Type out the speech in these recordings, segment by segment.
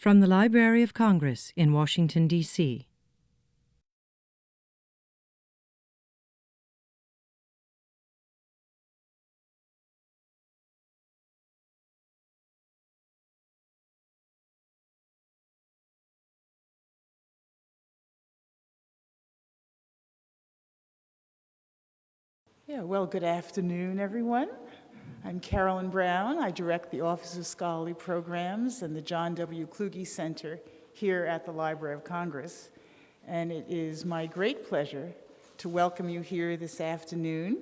From the Library of Congress in Washington, D.C. Well, good afternoon, everyone. I'm Carolyn Brown. I direct the Office of Scholarly Programs and the John W. Kluge Center here at the Library of Congress. And it is my great pleasure to welcome you here this afternoon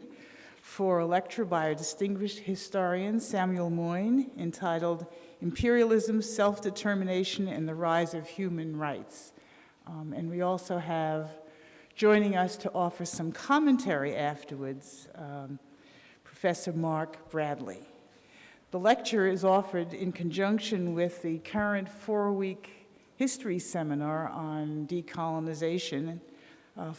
for a lecture by a distinguished historian, Samuel Moyn, entitled Imperialism, Self-Determination, and the Rise of Human Rights. And we also have joining us to offer some commentary afterwards, Professor Mark Bradley. The lecture is offered in conjunction with the current 4-week history seminar on decolonization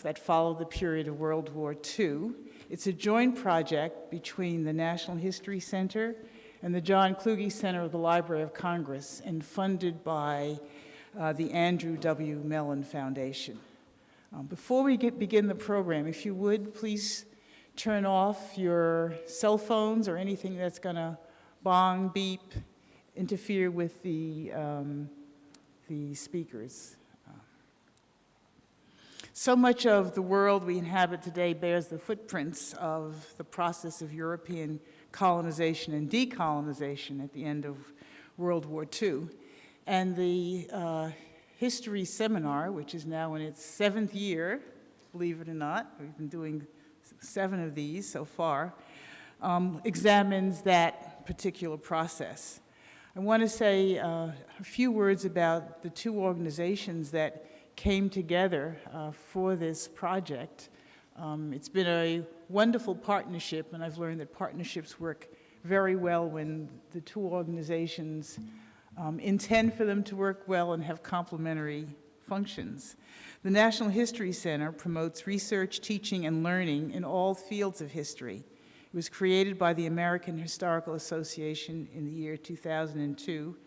that followed the period of World War II. It's a joint project between the National History Center and the John Kluge Center of the Library of Congress and funded by the Andrew W. Mellon Foundation. Before we begin the program, if you would, please turn off your cell phones or anything that's going to bong, beep, interfere with the speakers. So much of the world we inhabit today bears the footprints of the process of European colonization and decolonization at the end of World War II. And the history seminar, which is now in its 7th year, believe it or not, we've been doing 7 of these so far, examines that particular process. I want to say a few words about the two organizations that came together for this project. It's been a wonderful partnership, and I've learned that partnerships work very well when the two organizations intend for them to work well and have complementary functions. The National History Center promotes research, teaching, and learning in all fields of history. It was created by the American Historical Association in the year 2002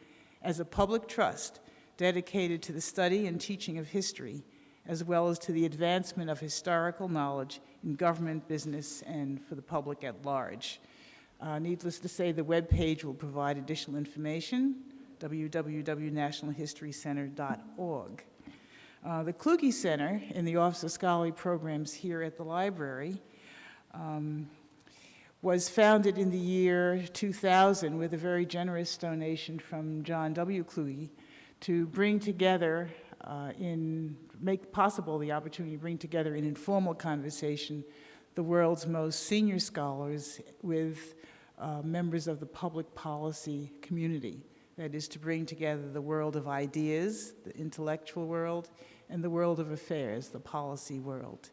as a public trust dedicated to the study and teaching of history, as well as to the advancement of historical knowledge in government, business, and for the public at large. Needless to say, the webpage will provide additional information, www.nationalhistorycenter.org. The Kluge Center in the Office of Scholarly Programs here at the library was founded in the year 2000 with a very generous donation from John W. Kluge to bring together, make possible the opportunity to bring together in informal conversation the world's most senior scholars with members of the public policy community. That is to bring together the world of ideas, the intellectual world, and the world of affairs, the policy world,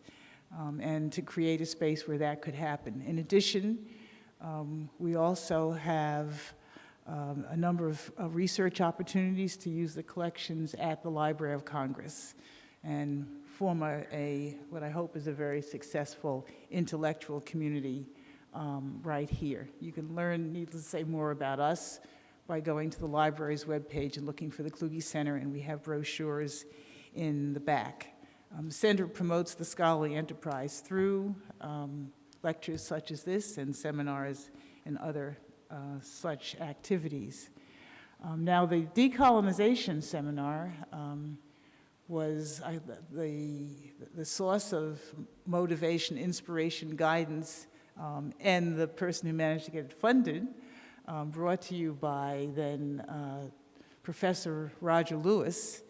and to create a space where that could happen. In addition, we also have a number of research opportunities to use the collections at the Library of Congress and form what I hope is a very successful intellectual community right here. You can learn, needless to say, more about us by going to the library's webpage and looking for the Kluge Center, and we have brochures in the back. The center promotes the scholarly enterprise through lectures such as this and seminars and other such activities. Now, the decolonization seminar was the source of motivation, inspiration, guidance, and the person who managed to get it funded, brought to you by then Professor Roger Lewis,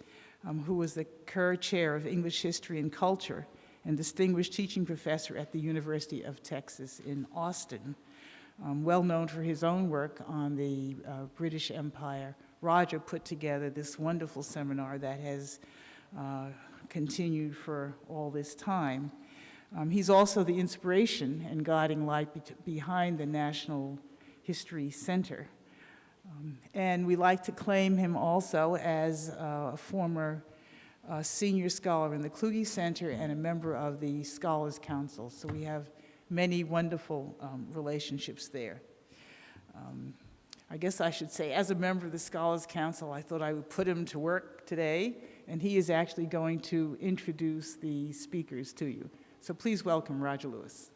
who was the Kerr Chair of English History and Culture and distinguished teaching professor at the University of Texas in Austin. Well known for his own work on the British Empire, Roger put together this wonderful seminar that has continued for all this time. He's also the inspiration and guiding light behind the National History Center. And we like to claim him also as a former senior scholar in the Kluge Center and a member of the Scholars Council. So we have many wonderful relationships there. I guess I should say, as a member of the Scholars Council, I thought I would put him to work today, and he is actually going to introduce the speakers to you. So please welcome Roger Lewis.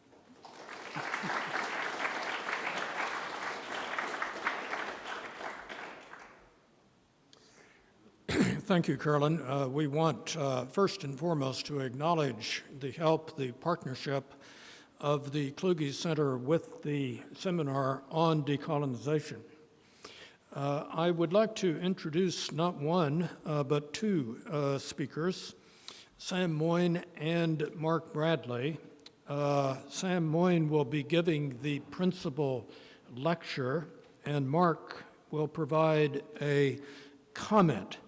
Thank you, Carolyn. We want, first and foremost, to acknowledge the help, the partnership of the Kluge Center with the seminar on decolonization. I would like to introduce not one, but two speakers, Sam Moyn and Mark Bradley. Sam Moyn will be giving the principal lecture, and Mark will provide a comment.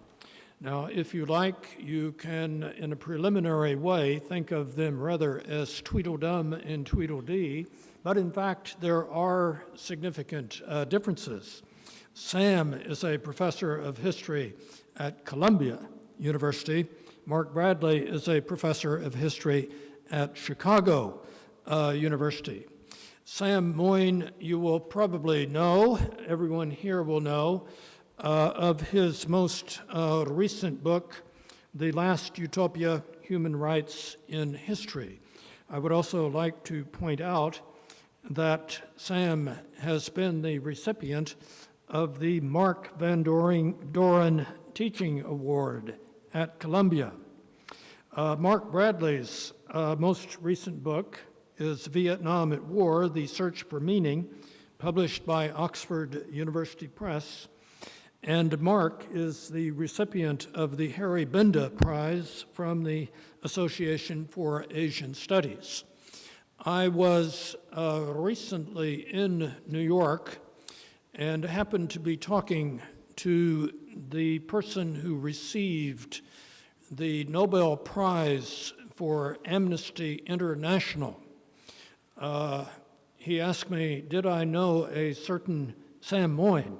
Now, if you like, you can, in a preliminary way, think of them rather as Tweedledum and Tweedledee, but in fact, there are significant differences. Sam is a professor of history at Columbia University. Mark Bradley is a professor of history at Chicago University. Sam Moyn, you will probably know, everyone here will know, of his most recent book, The Last Utopia, Human Rights in History. I would also like to point out that Sam has been the recipient of the Mark Van Doren Teaching Award at Columbia. Mark Bradley's most recent book is Vietnam at War, The Search for Meaning, published by Oxford University Press. And Mark is the recipient of the Harry Binda Prize from the Association for Asian Studies. I was recently in New York and happened to be talking to the person who received the Nobel Prize for Amnesty International. He asked me, did I know a certain Sam Moyn?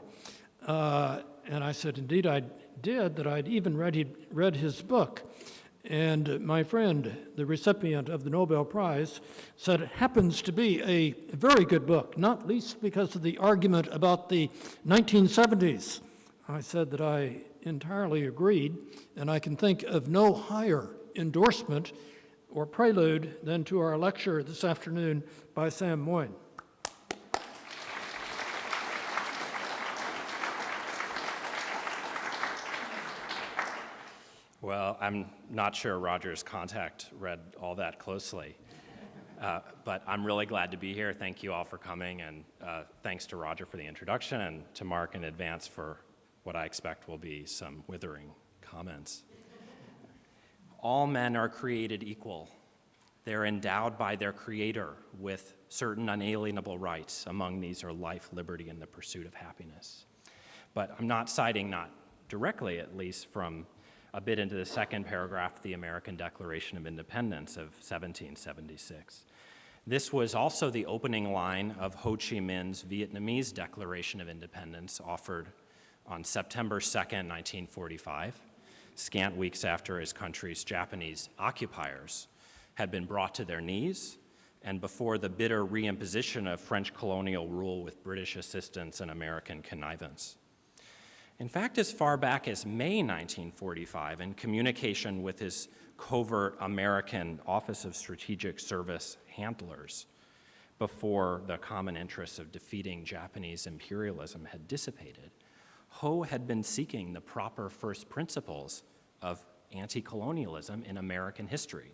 And I said, indeed I did, that I'd even read his book. And my friend, the recipient of the Nobel Prize, said it happens to be a very good book, not least because of the argument about the 1970s. I said that I entirely agreed, and I can think of no higher endorsement or prelude than to our lecture this afternoon by Sam Moyn. Well, I'm not sure Roger's contact read all that closely, but I'm really glad to be here. Thank you all for coming, and thanks to Roger for the introduction, and to Mark in advance for what I expect will be some withering comments. All men are created equal. They're endowed by their Creator with certain unalienable rights. Among these are life, liberty, and the pursuit of happiness. But I'm not citing, not directly at least, from a bit into the second paragraph of the American Declaration of Independence of 1776. This was also the opening line of Ho Chi Minh's Vietnamese Declaration of Independence, offered on September 2nd, 1945, scant weeks after his country's Japanese occupiers had been brought to their knees, and before the bitter reimposition of French colonial rule with British assistance and American connivance. In fact, as far back as May 1945, in communication with his covert American Office of Strategic Service handlers, before the common interests of defeating Japanese imperialism had dissipated, Ho had been seeking the proper first principles of anti-colonialism in American history.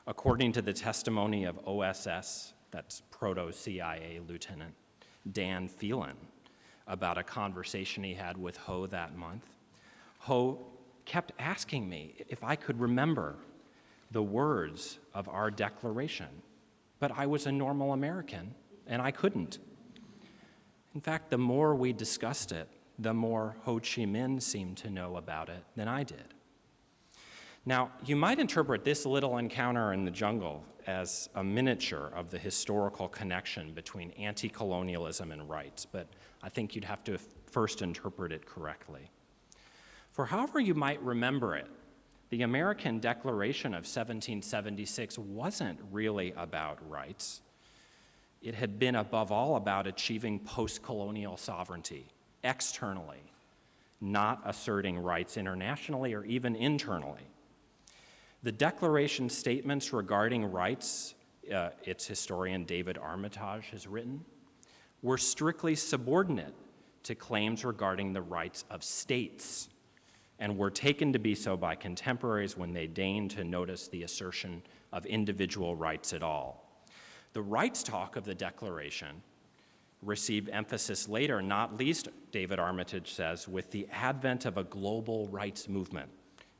According to the testimony of OSS, that's proto-CIA Lieutenant Dan Phelan, about a conversation he had with Ho that month, Ho kept asking me if I could remember the words of our declaration, but I was a normal American and I couldn't. In fact, the more we discussed it, the more Ho Chi Minh seemed to know about it than I did. Now, you might interpret this little encounter in the jungle as a miniature of the historical connection between anti-colonialism and rights, but I think you'd have to first interpret it correctly. For however you might remember it, the American Declaration of 1776 wasn't really about rights. It had been above all about achieving post-colonial sovereignty externally, not asserting rights internationally or even internally. The Declaration statements regarding rights, its historian David Armitage has written, were strictly subordinate to claims regarding the rights of states, and were taken to be so by contemporaries when they deigned to notice the assertion of individual rights at all. The rights talk of the Declaration received emphasis later, not least, David Armitage says, with the advent of a global rights movement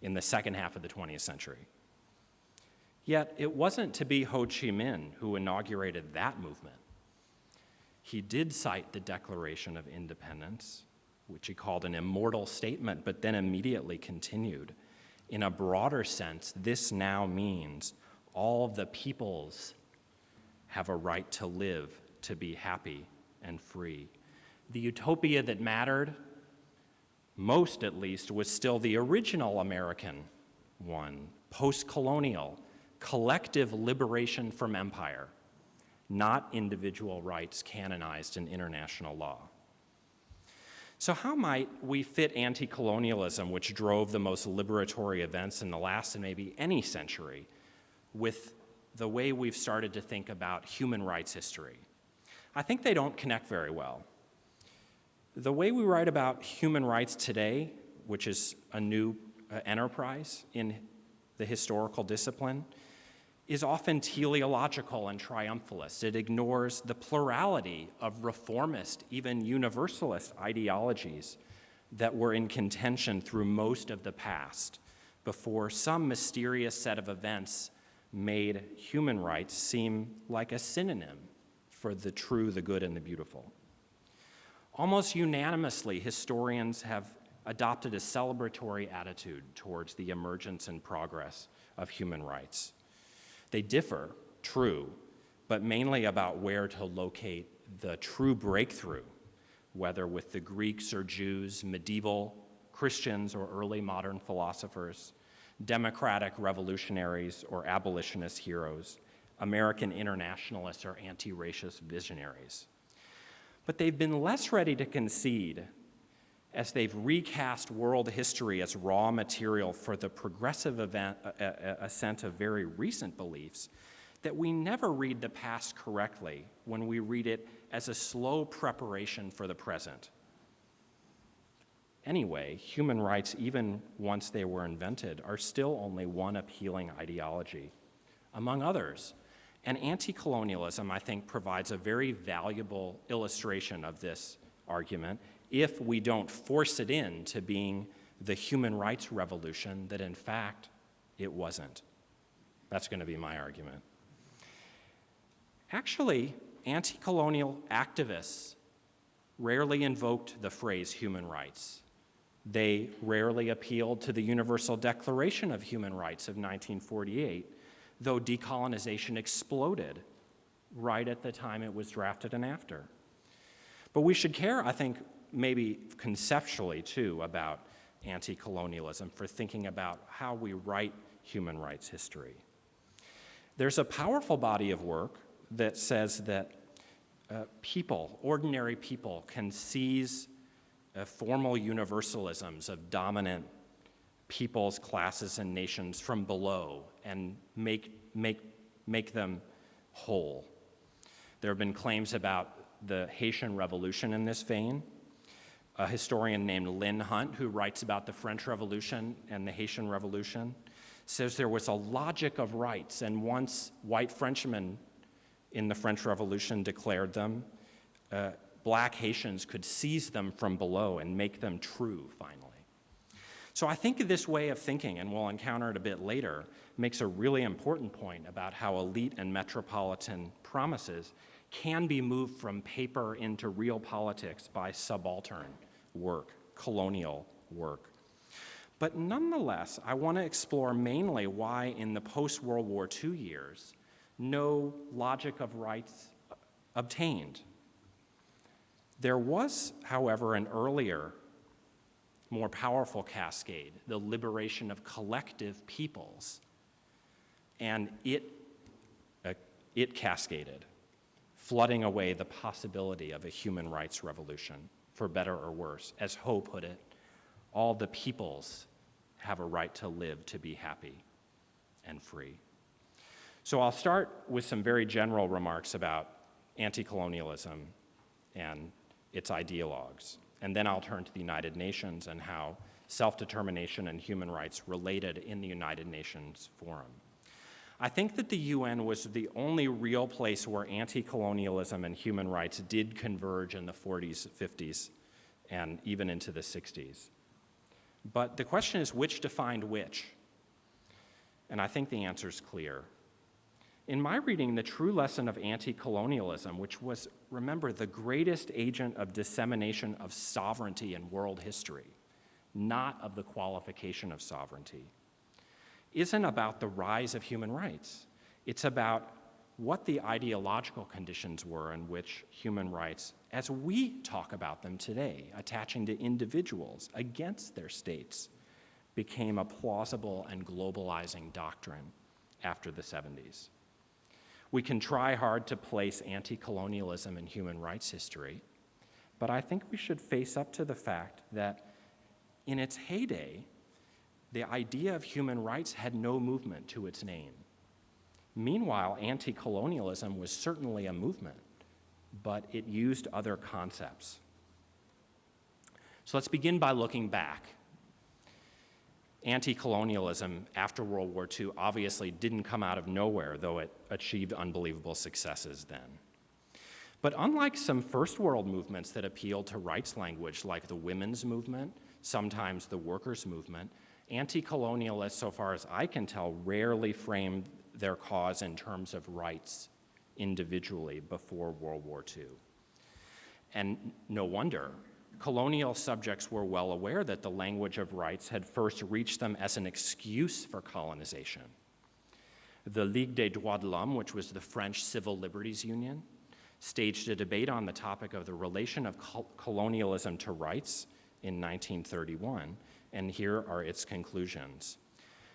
in the second half of the 20th century. Yet it wasn't to be Ho Chi Minh who inaugurated that movement. He did cite the Declaration of Independence, which he called an immortal statement, but then immediately continued. In a broader sense, this now means all the peoples have a right to live, to be happy and free. The utopia that mattered most, at least, was still the original American one, post-colonial, collective liberation from empire, not individual rights canonized in international law. So how might we fit anti-colonialism, which drove the most liberatory events in the last and maybe any century, with the way we've started to think about human rights history? I think they don't connect very well. The way we write about human rights today, which is a new enterprise in the historical discipline, is often teleological and triumphalist. It ignores the plurality of reformist, even universalist ideologies that were in contention through most of the past before some mysterious set of events made human rights seem like a synonym for the true, the good, and the beautiful. Almost unanimously, historians have adopted a celebratory attitude towards the emergence and progress of human rights. They differ, true, but mainly about where to locate the true breakthrough, whether with the Greeks or Jews, medieval Christians or early modern philosophers, democratic revolutionaries or abolitionist heroes, American internationalists or anti-racist visionaries. But they've been less ready to concede as they've recast world history as raw material for the progressive ascent of very recent beliefs, that we never read the past correctly when we read it as a slow preparation for the present. Anyway, human rights, even once they were invented, are still only one appealing ideology, among others. And anti-colonialism, I think, provides a very valuable illustration of this argument if we don't force it into being the human rights revolution that, in fact, it wasn't. That's going to be my argument. Actually, anti-colonial activists rarely invoked the phrase human rights. They rarely appealed to the Universal Declaration of Human Rights of 1948, though decolonization exploded right at the time it was drafted and after. But we should care, I think, maybe conceptually, too, about anti-colonialism for thinking about how we write human rights history. There's a powerful body of work that says that people, ordinary people, can seize formal universalisms of dominant peoples, classes, and nations from below and make them whole. There have been claims about the Haitian Revolution in this vein. A historian named Lynn Hunt, who writes about the French Revolution and the Haitian Revolution, says there was a logic of rights, and once white Frenchmen in the French Revolution declared them, black Haitians could seize them from below and make them true, finally. So I think this way of thinking, and we'll encounter it a bit later, makes a really important point about how elite and metropolitan promises can be moved from paper into real politics by subaltern work, colonial work. But nonetheless, I want to explore mainly why in the post-World War II years, no logic of rights obtained. There was, however, an earlier, more powerful cascade, the liberation of collective peoples, and it cascaded flooding away the possibility of a human rights revolution, for better or worse. As Ho put it, all the peoples have a right to live, to be happy and free. So I'll start with some very general remarks about anti-colonialism and its ideologues, and then I'll turn to the United Nations and how self-determination and human rights related in the United Nations Forum. I think that the UN was the only real place where anti-colonialism and human rights did converge in the 40s, 50s, and even into the 60s. But the question is, which defined which? And I think the answer is clear. In my reading, the true lesson of anti-colonialism, which was, remember, the greatest agent of dissemination of sovereignty in world history, not of the qualification of sovereignty, isn't about the rise of human rights. It's about what the ideological conditions were in which human rights, as we talk about them today, attaching to individuals against their states, became a plausible and globalizing doctrine after the 70s. We can try hard to place anti-colonialism in human rights history, but I think we should face up to the fact that in its heyday, the idea of human rights had no movement to its name. Meanwhile, anti-colonialism was certainly a movement, but it used other concepts. So let's begin by looking back. Anti-colonialism after World War II obviously didn't come out of nowhere, though it achieved unbelievable successes then. But unlike some first world movements that appealed to rights language, like the women's movement, sometimes the workers' movement, anti-colonialists, so far as I can tell, rarely framed their cause in terms of rights individually before World War II. And no wonder. Colonial subjects were well aware that the language of rights had first reached them as an excuse for colonization. The Ligue des Droits de l'Homme, which was the French civil liberties union, staged a debate on the topic of the relation of colonialism to rights in 1931, and here are its conclusions.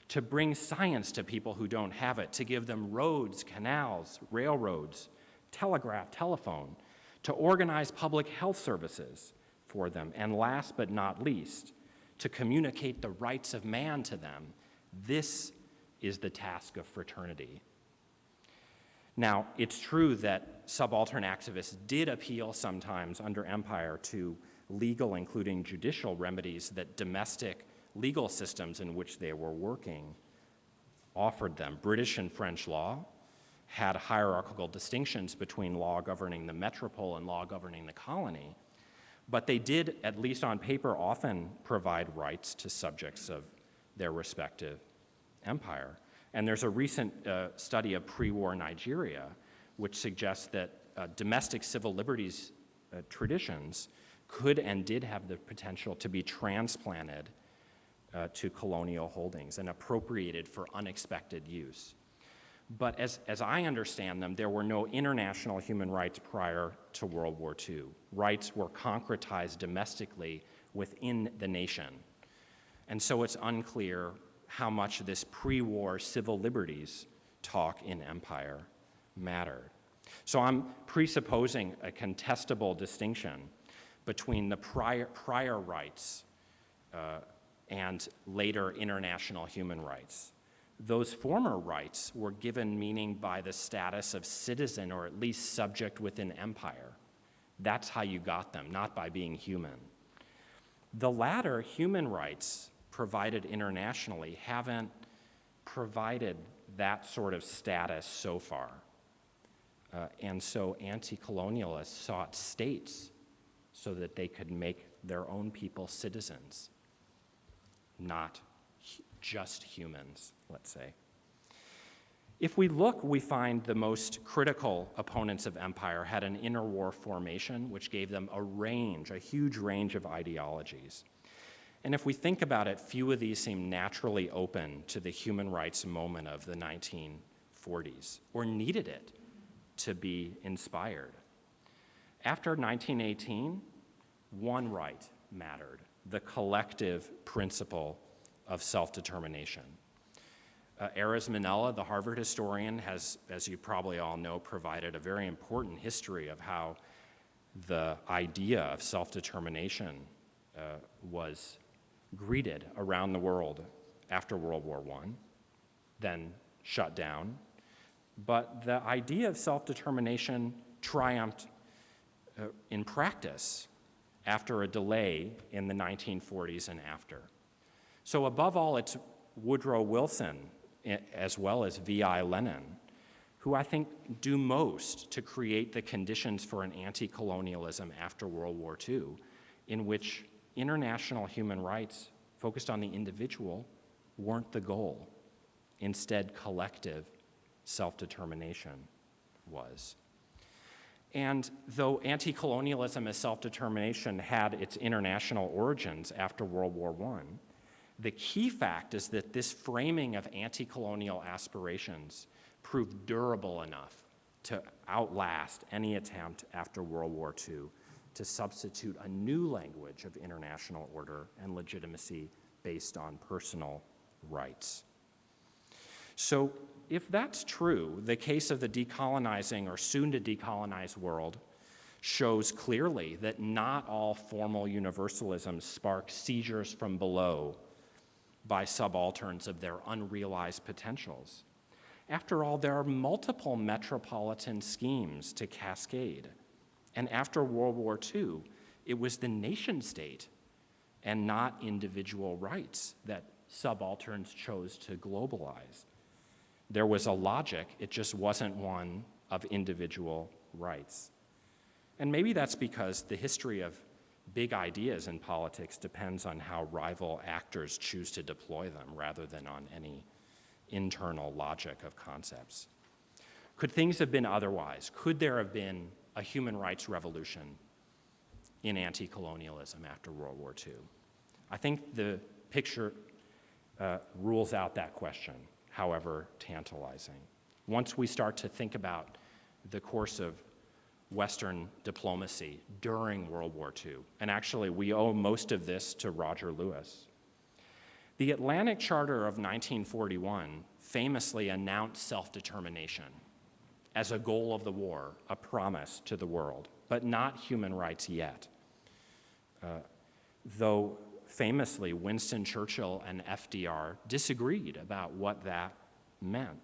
To bring science to people who don't have it, to give them roads, canals, railroads, telegraph, telephone, to organize public health services for them, and last but not least, to communicate the rights of man to them. This is the task of fraternity. Now, it's true that subaltern activists did appeal sometimes under empire to legal, including judicial remedies that domestic legal systems in which they were working offered them. British and French law had hierarchical distinctions between law governing the metropole and law governing the colony, but they did, at least on paper, often provide rights to subjects of their respective empire. And there's a recent study of pre-war Nigeria which suggests that domestic civil liberties traditions could and did have the potential to be transplanted to colonial holdings and appropriated for unexpected use. But as I understand them, there were no international human rights prior to World War II. Rights were concretized domestically within the nation. And so it's unclear how much this pre-war civil liberties talk in empire mattered. So I'm presupposing a contestable distinction between the prior rights and later international human rights. Those former rights were given meaning by the status of citizen or at least subject within empire. That's how you got them, not by being human. The latter, human rights provided internationally, haven't provided that sort of status so far. And so anti-colonialists sought states so that they could make their own people citizens, not just humans, let's say. If we look, we find the most critical opponents of empire had an interwar formation which gave them a huge range of ideologies. And if we think about it, few of these seem naturally open to the human rights moment of the 1940s, or needed it to be inspired. After 1918, one right mattered, the collective principle of self-determination. Erez Manella, the Harvard historian, has, as you probably all know, provided a very important history of how the idea of self-determination was greeted around the world after World War I, then shut down. But the idea of self-determination triumphed in practice after a delay in the 1940s and after. So above all, it's Woodrow Wilson, as well as V.I. Lenin, who I think do most to create the conditions for an anti-colonialism after World War II, in which international human rights focused on the individual weren't the goal. Instead, collective self-determination was. And though anti-colonialism as self-determination had its international origins after World War I, the key fact is that this framing of anti-colonial aspirations proved durable enough to outlast any attempt after World War II to substitute a new language of international order and legitimacy based on personal rights. So if that's true, the case of the decolonizing or soon to decolonize world shows clearly that not all formal universalisms spark seizures from below by subalterns of their unrealized potentials. After all, there are multiple metropolitan schemes to cascade. And after World War II, it was the nation state and not individual rights that subalterns chose to globalize. There was a logic, it just wasn't one of individual rights. And maybe that's because the history of big ideas in politics depends on how rival actors choose to deploy them rather than on any internal logic of concepts. Could things have been otherwise? Could there have been a human rights revolution in anti-colonialism after World War II? I think the picture rules out that question, however tantalizing. Once we start to think about the course of Western diplomacy during World War II, and actually we owe most of this to Roger Lewis. The Atlantic Charter of 1941 famously announced self-determination as a goal of the war, a promise to the world, but not human rights yet. Though famously, Winston Churchill and FDR disagreed about what that meant.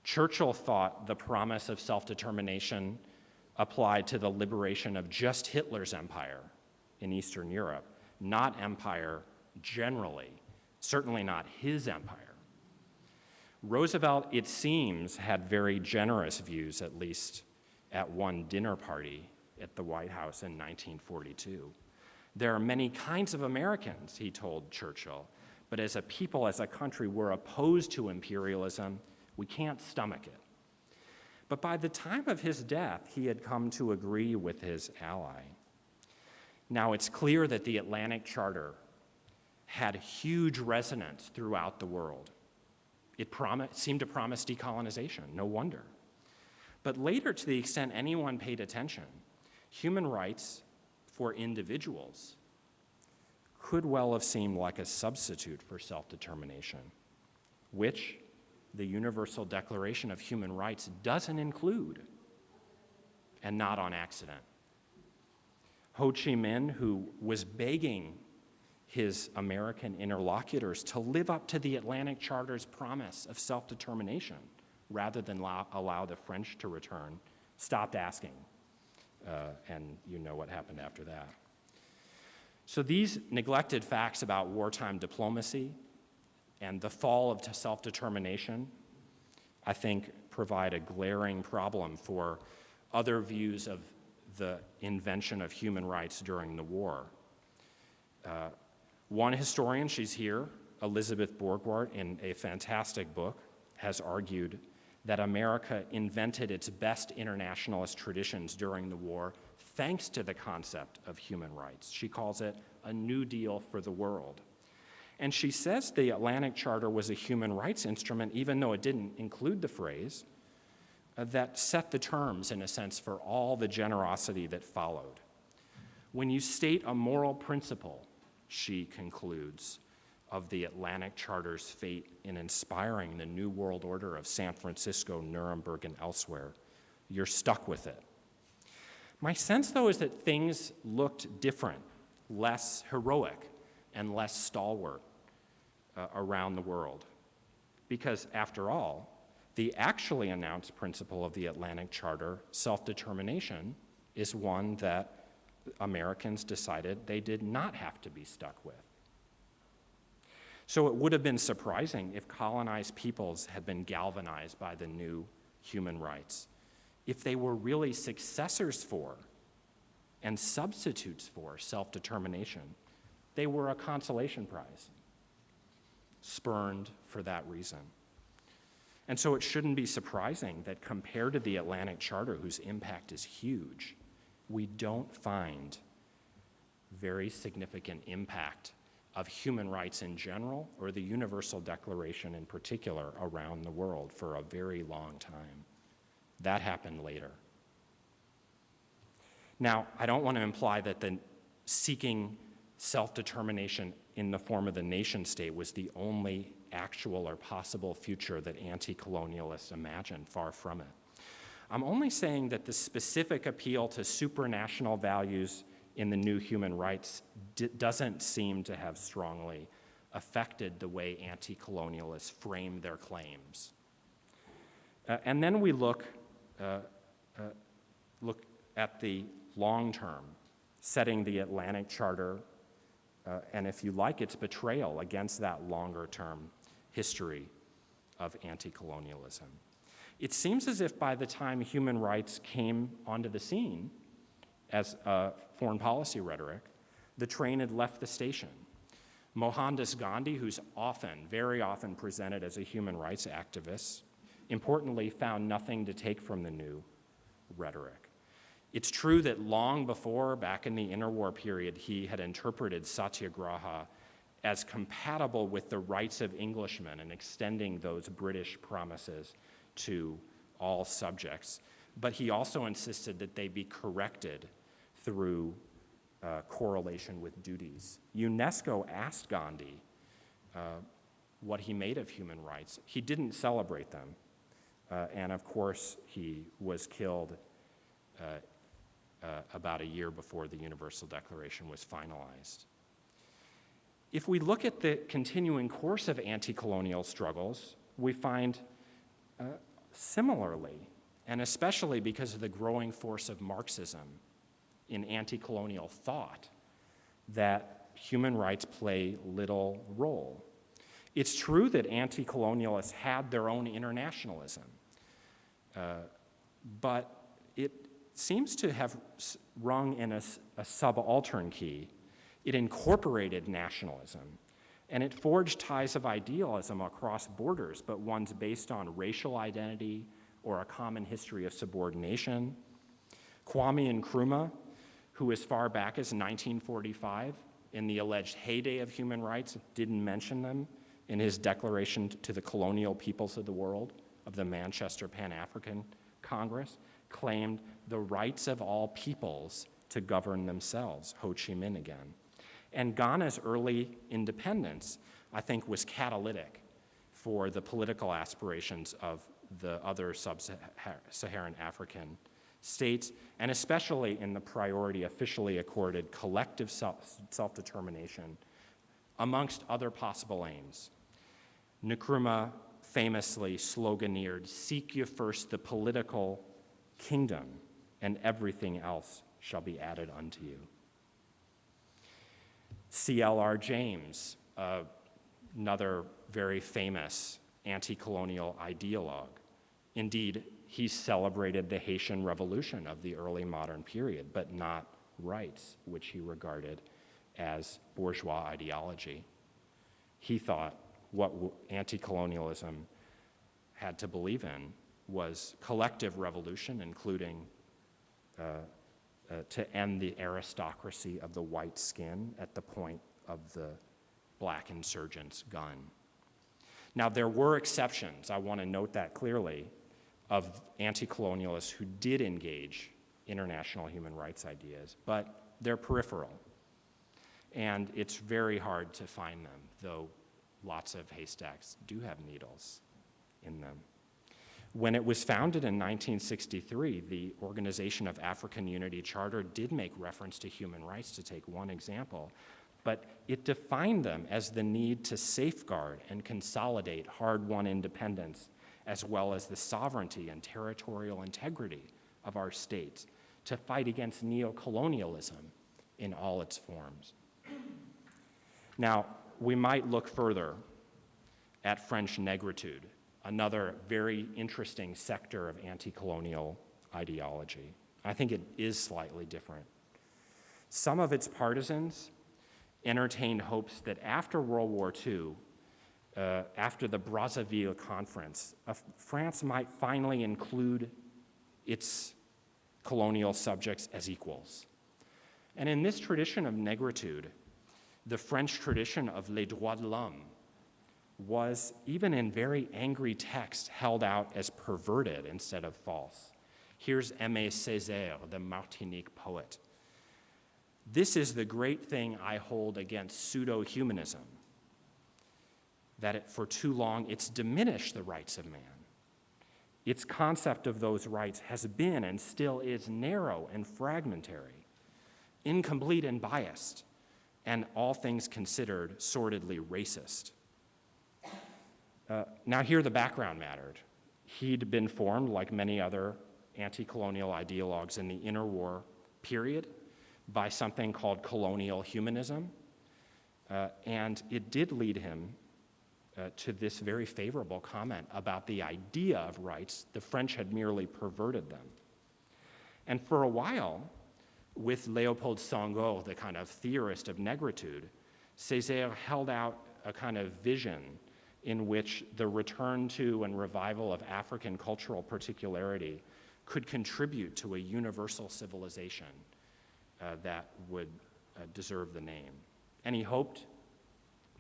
Churchill thought the promise of self-determination applied to the liberation of just Hitler's empire in Eastern Europe, not empire generally, certainly not his empire. Roosevelt, it seems, had very generous views, at least at one dinner party at the White House in 1942. There are many kinds of Americans, he told Churchill, but as a people, as a country, we're opposed to imperialism. We can't stomach it. But by the time of his death, he had come to agree with his ally. Now, it's clear that the Atlantic Charter had huge resonance throughout the world. It seemed to promise decolonization, no wonder. But later, to the extent anyone paid attention, human rights for individuals could well have seemed like a substitute for self-determination, which the Universal Declaration of Human Rights doesn't include, and not on accident. Ho Chi Minh, who was begging his American interlocutors to live up to the Atlantic Charter's promise of self-determination rather than allow the French to return, stopped asking. And you know what happened after that. So these neglected facts about wartime diplomacy and the fall of self-determination, I think, provide a glaring problem for other views of the invention of human rights during the war. One historian, she's here, Elizabeth Borgward, in a fantastic book, has argued that America invented its best internationalist traditions during the war thanks to the concept of human rights. She calls it a New Deal for the world. And she says the Atlantic Charter was a human rights instrument, even though it didn't include the phrase, that set the terms, in a sense, for all the generosity that followed. When you state a moral principle, she concludes, of the Atlantic Charter's fate in inspiring the New World Order of San Francisco, Nuremberg, and elsewhere, you're stuck with it. My sense, though, is that things looked different, less heroic, and less stalwart around the world. Because, after all, the actually announced principle of the Atlantic Charter, self-determination, is one that Americans decided they did not have to be stuck with. So it would have been surprising if colonized peoples had been galvanized by the new human rights, if they were really successors for and substitutes for self-determination. They were a consolation prize, spurned for that reason. And so it shouldn't be surprising that compared to the Atlantic Charter, whose impact is huge, we don't find very significant impact of human rights in general, or the Universal Declaration in particular, around the world for a very long time. That happened later. Now, I don't want to imply that the seeking self-determination in the form of the nation state was the only actual or possible future that anti-colonialists imagined, far from it. I'm only saying that the specific appeal to supranational values in the new human rights doesn't seem to have strongly affected the way anti-colonialists frame their claims. And then we look at the long term, setting the Atlantic Charter, and if you like, its betrayal against that longer term history of anti-colonialism. It seems as if by the time human rights came onto the scene as a foreign policy rhetoric, the train had left the station. Mohandas Gandhi, who's very often presented as a human rights activist, importantly found nothing to take from the new rhetoric. It's true that long before, back in the interwar period, he had interpreted satyagraha as compatible with the rights of Englishmen and extending those British promises to all subjects. But he also insisted that they be corrected through correlation with duties. UNESCO asked Gandhi what he made of human rights. He didn't celebrate them. And of course, he was killed about a year before the Universal Declaration was finalized. If we look at the continuing course of anti-colonial struggles, we find similarly, and especially because of the growing force of Marxism in anti-colonial thought, that human rights play little role. It's true that anti-colonialists had their own internationalism, but it seems to have rung in a subaltern key. It incorporated nationalism, and it forged ties of idealism across borders, but ones based on racial identity or a common history of subordination. Kwame Nkrumah, who as far back as 1945, in the alleged heyday of human rights, didn't mention them in his declaration to the colonial peoples of the world of the Manchester Pan-African Congress, claimed the rights of all peoples to govern themselves, Ho Chi Minh again. And Ghana's early independence, I think, was catalytic for the political aspirations of the other sub-Saharan African states, and especially in the priority officially accorded collective self-determination, amongst other possible aims. Nkrumah famously sloganeered, "Seek ye first the political kingdom, and everything else shall be added unto you." C.L.R. James, another very famous anti-colonial ideologue. Indeed, he celebrated the Haitian Revolution of the early modern period, but not rights, which he regarded as bourgeois ideology. He thought what anti-colonialism had to believe in was collective revolution, including to end the aristocracy of the white skin at the point of the black insurgent's gun. Now, there were exceptions, I want to note that clearly, of anti-colonialists who did engage international human rights ideas, but they're peripheral. And it's very hard to find them, though lots of haystacks do have needles in them. When it was founded in 1963, the Organization of African Unity Charter did make reference to human rights, to take one example, but it defined them as the need to safeguard and consolidate hard-won independence, as well as the sovereignty and territorial integrity of our states, to fight against neocolonialism in all its forms. Now, we might look further at French negritude, another very interesting sector of anti-colonial ideology. I think it is slightly different. Some of its partisans entertained hopes that after World War II, after the Brazzaville Conference, France might finally include its colonial subjects as equals. And in this tradition of negritude, the French tradition of les droits de l'homme was, even in very angry text, held out as perverted instead of false. Here's Aimé Césaire, the Martinique poet. This is the great thing I hold against pseudo-humanism, that for too long it's diminished the rights of man. Its concept of those rights has been and still is narrow and fragmentary, incomplete and biased, and all things considered, sordidly racist. Now here the background mattered. He'd been formed, like many other anti-colonial ideologues in the interwar period, by something called colonial humanism, and it did lead him to this very favorable comment about the idea of rights. The French had merely perverted them. And for a while, with Léopold Senghor, the kind of theorist of negritude, Césaire held out a kind of vision in which the return to and revival of African cultural particularity could contribute to a universal civilization that would deserve the name. And he hoped,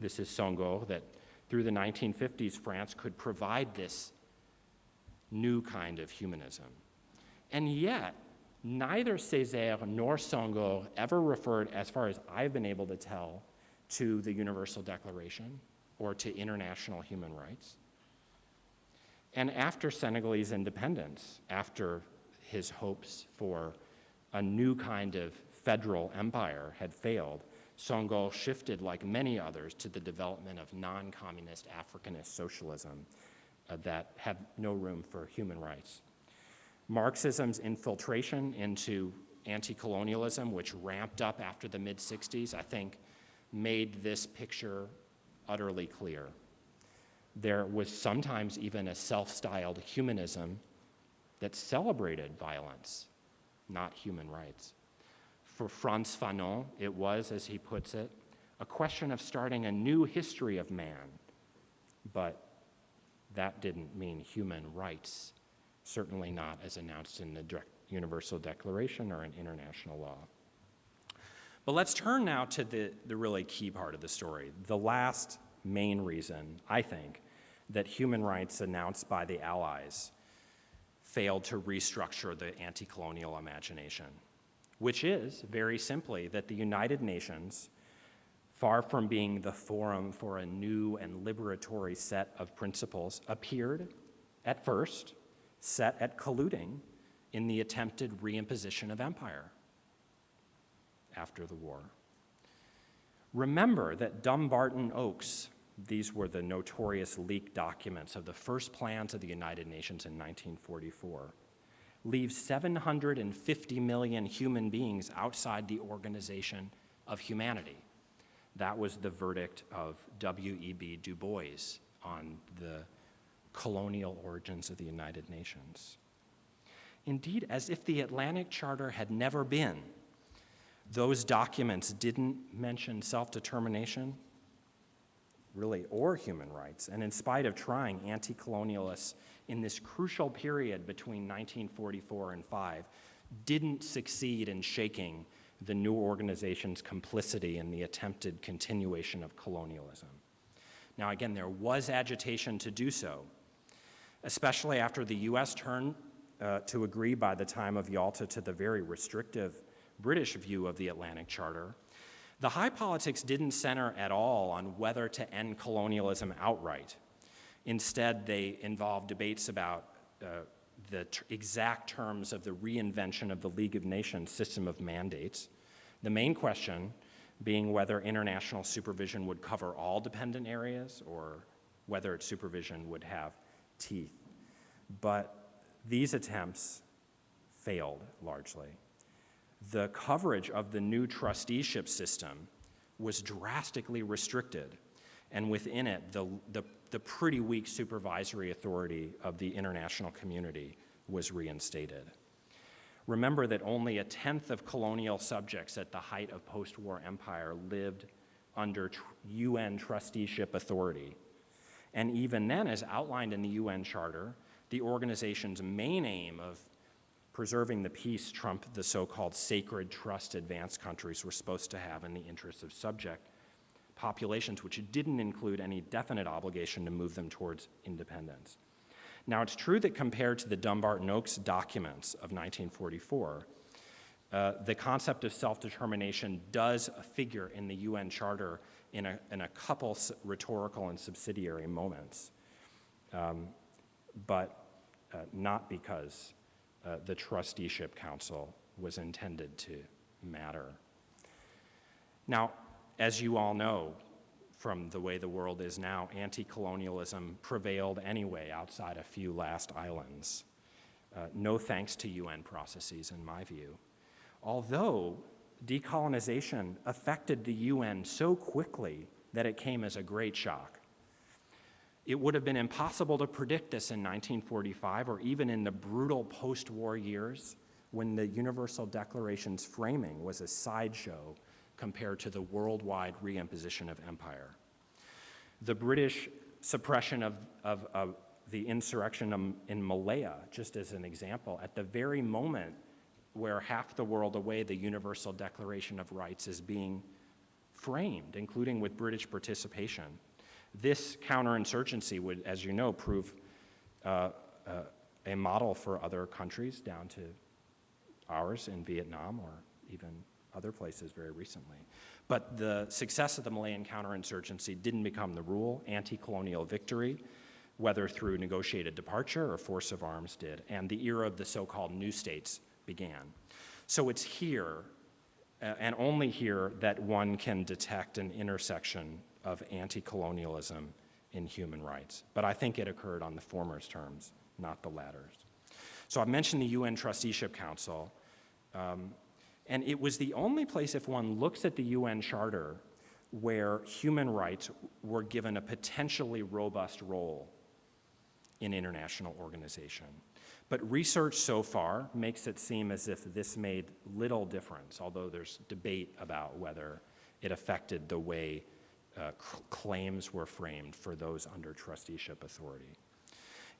this is Senghor, that through the 1950s, France could provide this new kind of humanism. And yet, neither Césaire nor Senghor ever referred, as far as I've been able to tell, to the Universal Declaration or to international human rights. And after Senegalese independence, after his hopes for a new kind of federal empire had failed, Senghor shifted, like many others, to the development of non-communist Africanist socialism that had no room for human rights. Marxism's infiltration into anti-colonialism, which ramped up after the mid-60s, I think made this picture utterly clear. There was sometimes even a self-styled humanism that celebrated violence, not human rights. For Frantz Fanon, it was, as he puts it, a question of starting a new history of man, but that didn't mean human rights, certainly not as announced in the Universal Declaration or in international law. But let's turn now to the really key part of the story, the last main reason, I think, that human rights announced by the Allies failed to restructure the anti-colonial imagination, which is, very simply, that the United Nations, far from being the forum for a new and liberatory set of principles, appeared, at first, set at colluding in the attempted reimposition of empire after the war. Remember that Dumbarton Oaks, these were the notorious leaked documents of the first plans of the United Nations in 1944, leaves 750 million human beings outside the organization of humanity. That was the verdict of W.E.B. Du Bois on the colonial origins of the United Nations. Indeed, as if the Atlantic Charter had never been, those documents didn't mention self-determination, really, or human rights. And in spite of trying, anti-colonialists in this crucial period between 1944 and 5 didn't succeed in shaking the new organization's complicity in the attempted continuation of colonialism. Now, again, there was agitation to do so, especially after the US turned to agree by the time of Yalta to the very restrictive British view of the Atlantic Charter. The high politics didn't center at all on whether to end colonialism outright. Instead, they involved debates about the exact terms of the reinvention of the League of Nations system of mandates, the main question being whether international supervision would cover all dependent areas or whether its supervision would have teeth. But these attempts failed largely. The coverage of the new trusteeship system was drastically restricted, and within it, the pretty weak supervisory authority of the international community was reinstated. Remember that only 1/10 of colonial subjects at the height of post-war empire lived under UN trusteeship authority. And even then, as outlined in the UN Charter, the organization's main aim of preserving the peace trumped the so-called sacred trust advanced countries were supposed to have in the interests of subject populations, which didn't include any definite obligation to move them towards independence. Now, it's true that compared to the Dumbarton Oaks documents of 1944, the concept of self-determination does figure in the UN Charter in a couple rhetorical and subsidiary moments, but not because the Trusteeship Council was intended to matter. Now, as you all know, from the way the world is now, anti-colonialism prevailed anyway outside a few last islands. No thanks to UN processes, in my view. Although decolonization affected the UN so quickly that it came as a great shock. It would have been impossible to predict this in 1945 or even in the brutal post-war years when the Universal Declaration's framing was a sideshow compared to the worldwide reimposition of empire. The British suppression of the insurrection in Malaya, just as an example, at the very moment where half the world away the Universal Declaration of Rights is being framed, including with British participation. This counterinsurgency would, as you know, prove a model for other countries down to ours in Vietnam or even other places very recently. But the success of the Malayan counterinsurgency didn't become the rule. Anti-colonial victory, whether through negotiated departure or force of arms, did. And the era of the so-called new states began. So it's here, and only here, that one can detect an intersection of anti-colonialism in human rights. But I think it occurred on the former's terms, not the latter's. So I've mentioned the UN Trusteeship Council. And it was the only place, if one looks at the UN Charter, where human rights were given a potentially robust role in international organization. But research so far makes it seem as if this made little difference, although there's debate about whether it affected the way claims were framed for those under trusteeship authority.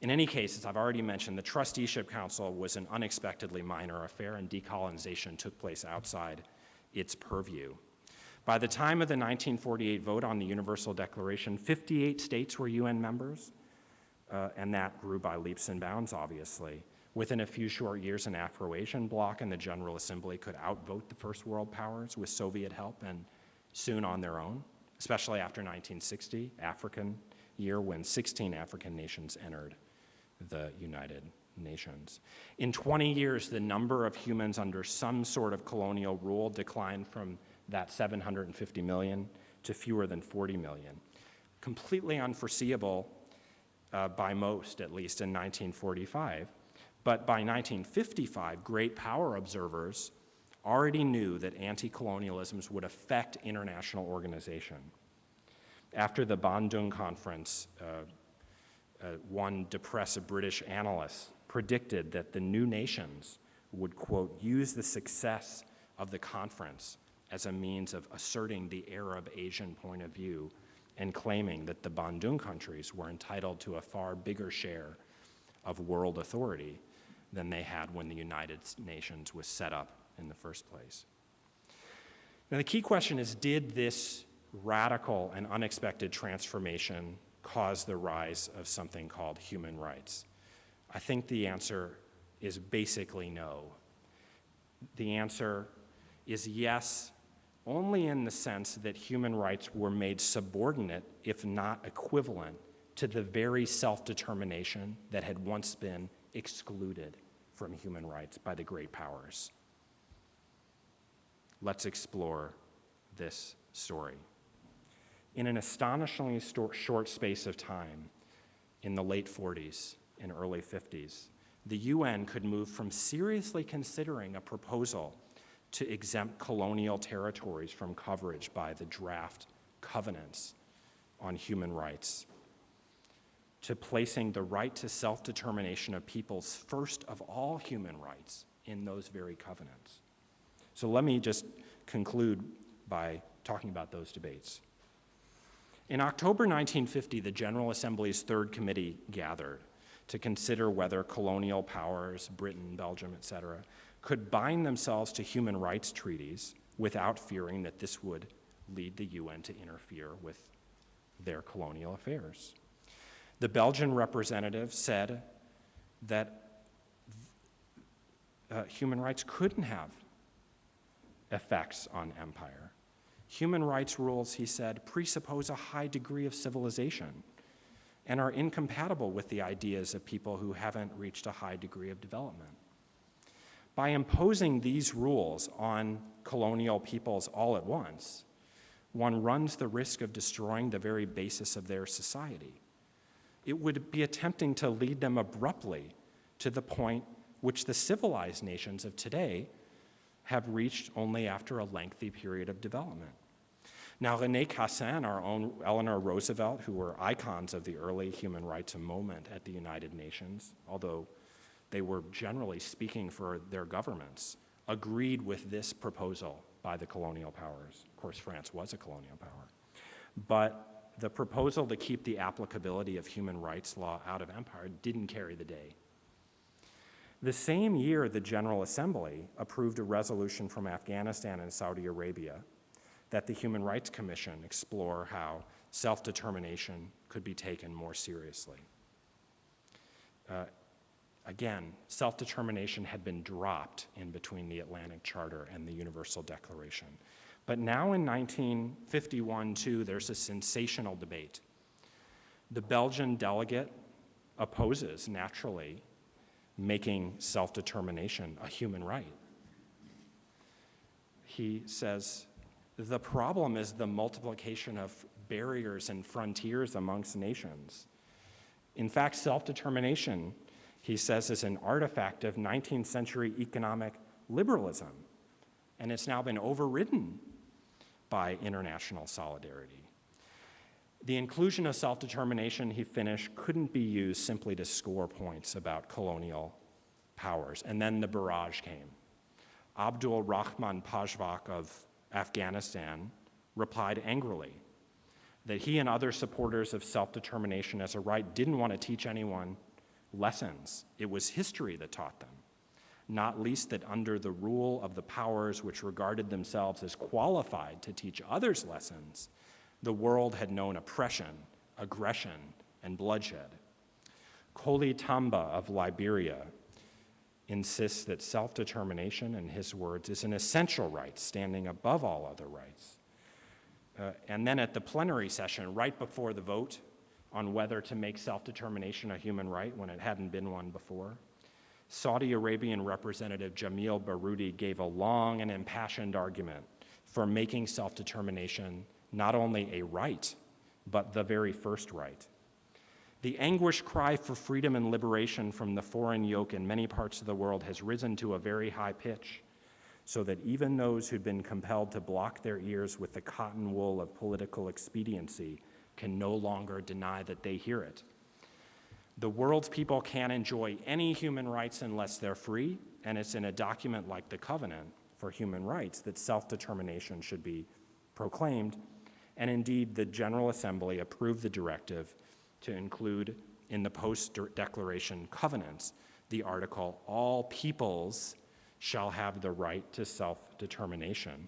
In any case, as I've already mentioned, the Trusteeship Council was an unexpectedly minor affair, and decolonization took place outside its purview. By the time of the 1948 vote on the Universal Declaration, 58 states were UN members, and that grew by leaps and bounds, obviously. Within a few short years, an Afro-Asian bloc in the General Assembly could outvote the first world powers with Soviet help and soon on their own, especially after 1960, African year, when 16 African nations entered the United Nations. In 20 years, the number of humans under some sort of colonial rule declined from that 750 million to fewer than 40 million. Completely unforeseeable by most, at least in 1945. But by 1955, great power observers already knew that anti-colonialisms would affect international organization. After the Bandung Conference, one depressive British analyst predicted that the new nations would, quote, use the success of the conference as a means of asserting the Arab-Asian point of view and claiming that the Bandung countries were entitled to a far bigger share of world authority than they had when the United Nations was set up in the first place. Now, the key question is, did this radical and unexpected transformation cause the rise of something called human rights? I think the answer is basically no. The answer is yes, only in the sense that human rights were made subordinate, if not equivalent, to the very self-determination that had once been excluded from human rights by the great powers. Let's explore this story. In an astonishingly short space of time, in the late 40s and early 50s, the UN could move from seriously considering a proposal to exempt colonial territories from coverage by the draft covenants on human rights, to placing the right to self-determination of peoples first of all human rights in those very covenants. So let me just conclude by talking about those debates. In October 1950, the General Assembly's Third Committee gathered to consider whether colonial powers, Britain, Belgium, etc., could bind themselves to human rights treaties without fearing that this would lead the UN to interfere with their colonial affairs. The Belgian representative said that human rights couldn't have effects on empire. Human rights rules, he said, presuppose a high degree of civilization and are incompatible with the ideas of people who haven't reached a high degree of development. By imposing these rules on colonial peoples all at once, one runs the risk of destroying the very basis of their society. It would be attempting to lead them abruptly to the point which the civilized nations of today have reached only after a lengthy period of development. Now, René Cassin, our own Eleanor Roosevelt, who were icons of the early human rights movement at the United Nations, although they were generally speaking for their governments, agreed with this proposal by the colonial powers. Of course, France was a colonial power. But the proposal to keep the applicability of human rights law out of empire didn't carry the day. The same year, the General Assembly approved a resolution from Afghanistan and Saudi Arabia that the Human Rights Commission explore how self-determination could be taken more seriously. Again, self-determination had been dropped in between the Atlantic Charter and the Universal Declaration. But now in 1951, too, there's a sensational debate. The Belgian delegate opposes, naturally, making self-determination a human right. He says, the problem is the multiplication of barriers and frontiers amongst nations. In fact, self-determination, he says, is an artifact of 19th century economic liberalism, and it's now been overridden by international solidarity. The inclusion of self-determination, he finished, couldn't be used simply to score points about colonial powers. And then the barrage came. Abdul Rahman Pajvak of Afghanistan replied angrily that he and other supporters of self-determination as a right didn't want to teach anyone lessons. It was history that taught them, not least that under the rule of the powers which regarded themselves as qualified to teach others lessons, the world had known oppression, aggression, and bloodshed. Koli Tamba of Liberia insists that self-determination, in his words, is an essential right standing above all other rights. And then at the plenary session, right before the vote on whether to make self-determination a human right when it hadn't been one before, Saudi Arabian Representative Jamil Baroudi gave a long and impassioned argument for making self-determination not only a right, but the very first right. The anguished cry for freedom and liberation from the foreign yoke in many parts of the world has risen to a very high pitch, so that even those who've been compelled to block their ears with the cotton wool of political expediency can no longer deny that they hear it. The world's people can't enjoy any human rights unless they're free, and it's in a document like the Covenant for Human Rights that self-determination should be proclaimed. And indeed, the General Assembly approved the directive to include in the post-declaration covenants the article, all peoples shall have the right to self-determination.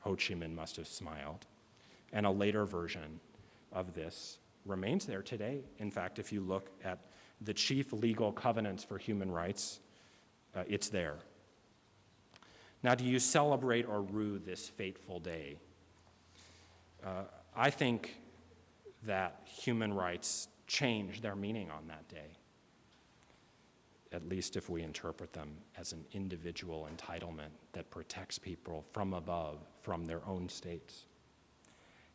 Ho Chi Minh must have smiled. And a later version of this remains there today. In fact, if you look at the chief legal covenants for human rights, it's there. Now, do you celebrate or rue this fateful day? I think that human rights change their meaning on that day, at least if we interpret them as an individual entitlement that protects people from above, from their own states.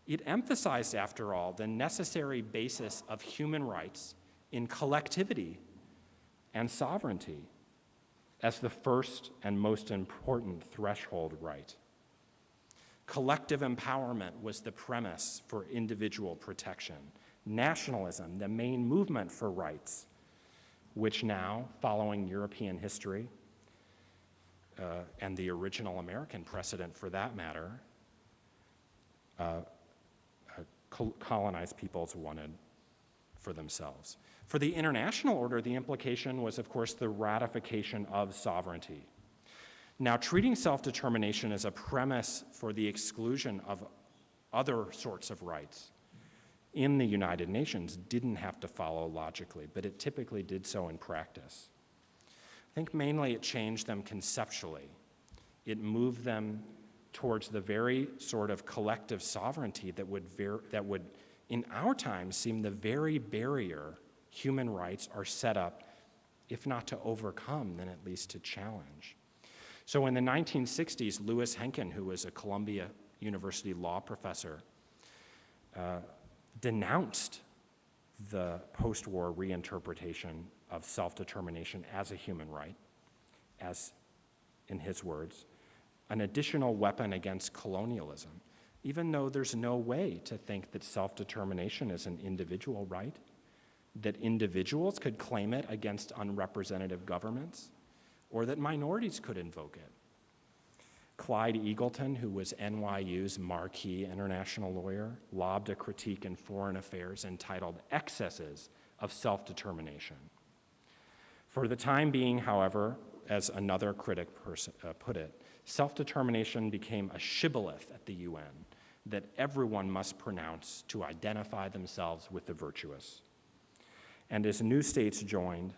It emphasized, after all, the necessary basis of human rights in collectivity and sovereignty as the first and most important threshold right. Collective empowerment was the premise for individual protection. Nationalism, the main movement for rights, which now, following European history, and the original American precedent for that matter, colonized peoples wanted for themselves. For the international order, the implication was, of course, the ratification of sovereignty. Now, treating self-determination as a premise for the exclusion of other sorts of rights in the United Nations didn't have to follow logically, but it typically did so in practice. I think mainly it changed them conceptually. It moved them towards the very sort of collective sovereignty that would, in our time, seem the very barrier human rights are set up, if not to overcome, then at least to challenge. So in the 1960s, Louis Henkin, who was a Columbia University law professor, denounced the post-war reinterpretation of self-determination as a human right, as, in his words, an additional weapon against colonialism, even though there's no way to think that self-determination is an individual right, that individuals could claim it against unrepresentative governments, or that minorities could invoke it. Clyde Eagleton, who was NYU's marquee international lawyer, lobbed a critique in Foreign Affairs entitled Excesses of Self-Determination. For the time being, however, as another critic put it, self-determination became a shibboleth at the UN that everyone must pronounce to identify themselves with the virtuous. And as new states joined,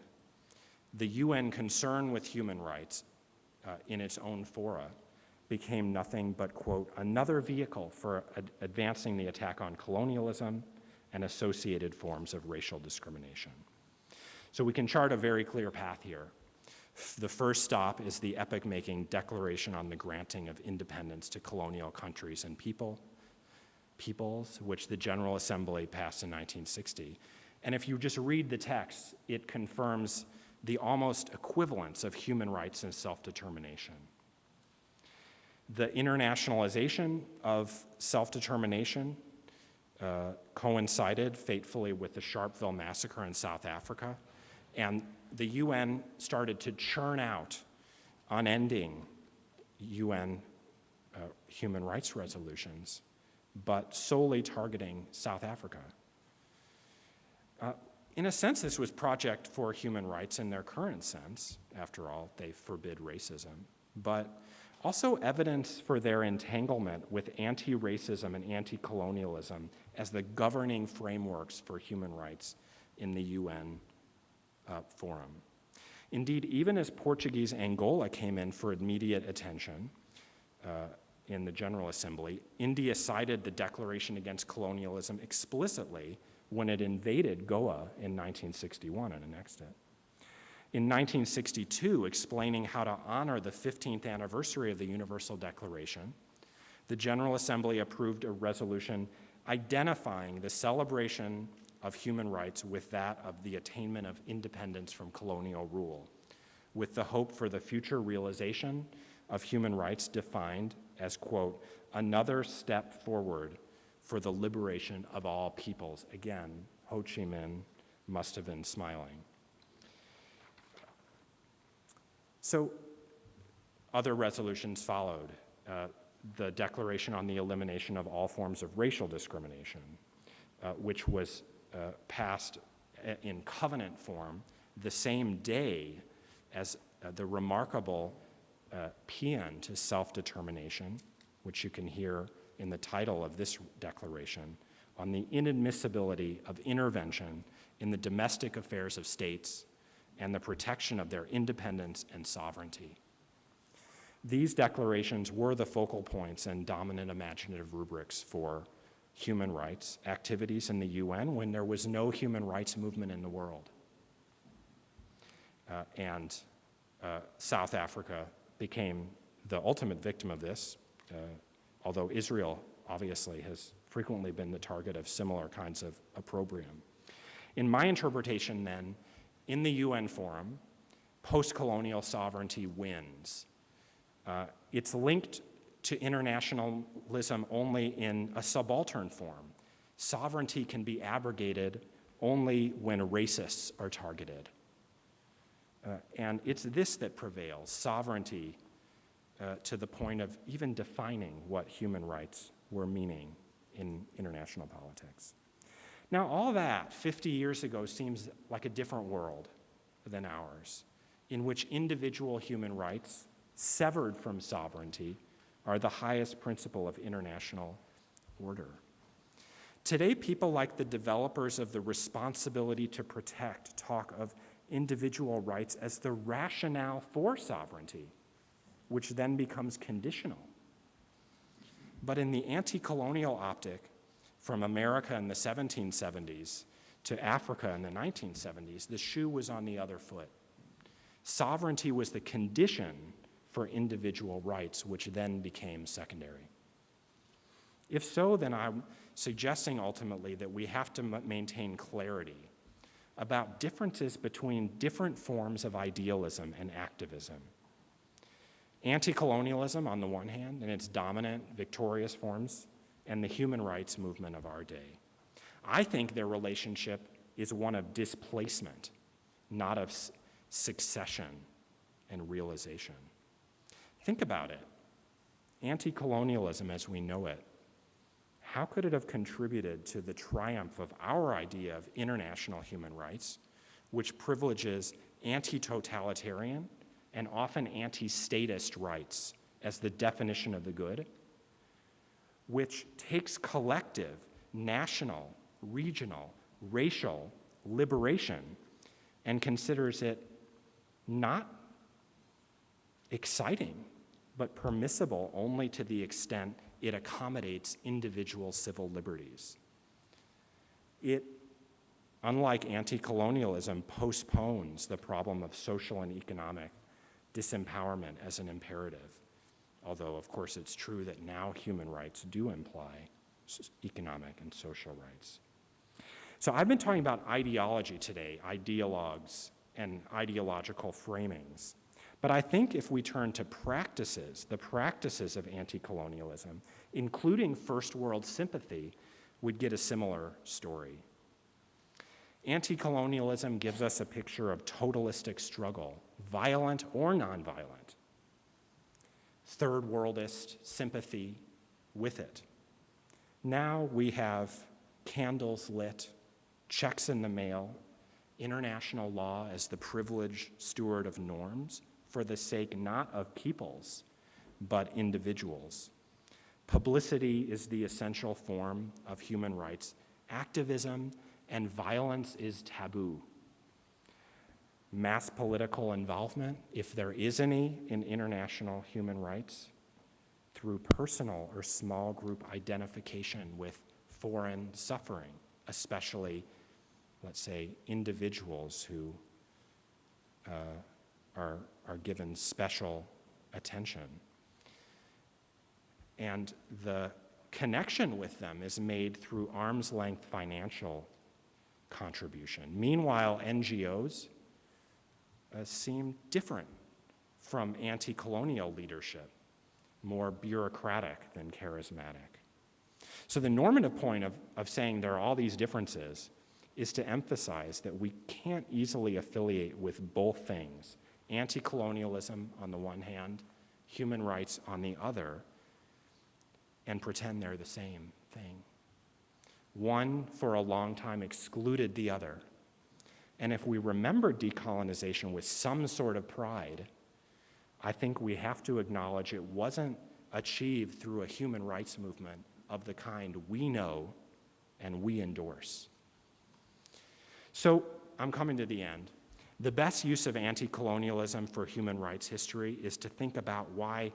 the UN concern with human rights in its own fora became nothing but, quote, another vehicle for advancing the attack on colonialism and associated forms of racial discrimination. So we can chart a very clear path here. The first stop is the epoch-making Declaration on the Granting of Independence to Colonial Countries and Peoples, which the General Assembly passed in 1960. And if you just read the text, it confirms the almost equivalence of human rights and self-determination. The internationalization of self-determination coincided fatefully with the Sharpeville massacre in South Africa, and the UN started to churn out unending UN human rights resolutions, but solely targeting South Africa. In a sense, this was Project for Human Rights in their current sense. After all, they forbid racism, but also evidence for their entanglement with anti-racism and anti-colonialism as the governing frameworks for human rights in the UN forum. Indeed, even as Portuguese Angola came in for immediate attention in the General Assembly, India cited the Declaration Against Colonialism explicitly when it invaded Goa in 1961 and annexed it. In 1962, explaining how to honor the 15th anniversary of the Universal Declaration, the General Assembly approved a resolution identifying the celebration of human rights with that of the attainment of independence from colonial rule, with the hope for the future realization of human rights defined as, quote, another step forward for the liberation of all peoples. Again, Ho Chi Minh must have been smiling. So other resolutions followed. The Declaration on the Elimination of All Forms of Racial Discrimination, which was passed in covenant form the same day as the remarkable paean to self-determination, which you can hear in the title of this declaration, on the inadmissibility of intervention in the domestic affairs of states and the protection of their independence and sovereignty. These declarations were the focal points and dominant imaginative rubrics for human rights activities in the UN when there was no human rights movement in the world. South Africa became the ultimate victim of this, although Israel obviously has frequently been the target of similar kinds of opprobrium. In my interpretation then, in the UN forum, post-colonial sovereignty wins. It's linked to internationalism only in a subaltern form. Sovereignty can be abrogated only when racists are targeted. And it's this that prevails, sovereignty, to the point of even defining what human rights were meaning in international politics. Now, all that 50 years ago seems like a different world than ours, in which individual human rights, severed from sovereignty, are the highest principle of international order. Today, people like the developers of the responsibility to protect talk of individual rights as the rationale for sovereignty, which then becomes conditional. But in the anti-colonial optic, from America in the 1770s to Africa in the 1970s, the shoe was on the other foot. Sovereignty was the condition for individual rights, which then became secondary. If so, then I'm suggesting ultimately that we have to maintain clarity about differences between different forms of idealism and activism. Anti-colonialism on the one hand, in its dominant, victorious forms, and the human rights movement of our day. I think their relationship is one of displacement, not of succession and realization. Think about it. Anti-colonialism as we know it, how could it have contributed to the triumph of our idea of international human rights, which privileges anti-totalitarian and often anti-statist rights as the definition of the good, which takes collective, national, regional, racial liberation and considers it not exciting, but permissible only to the extent it accommodates individual civil liberties. It, unlike anti-colonialism, postpones the problem of social and economic disempowerment as an imperative, although of course it's true that now human rights do imply economic and social rights. So I've been talking about ideology today, ideologues and ideological framings. But I think if we turn to practices, the practices of anti-colonialism, including first world sympathy, would get a similar story. Anti-colonialism gives us a picture of totalistic struggle, violent or nonviolent. Third worldist sympathy with it. Now we have candles lit, checks in the mail, international law as the privileged steward of norms for the sake not of peoples, but individuals. Publicity is the essential form of human rights. Activism and violence is taboo. Mass political involvement, if there is any in international human rights, through personal or small group identification with foreign suffering, especially, let's say, individuals who are given special attention. And the connection with them is made through arm's length financial contribution. Meanwhile, NGOs seem different from anti-colonial leadership, more bureaucratic than charismatic. So the normative point of saying there are all these differences is to emphasize that we can't easily affiliate with both things, anti-colonialism on the one hand, human rights on the other, and pretend they're the same thing. One, for a long time, excluded the other. And if we remember decolonization with some sort of pride, I think we have to acknowledge it wasn't achieved through a human rights movement of the kind we know and we endorse. So I'm coming to the end. The best use of anti-colonialism for human rights history is to think about why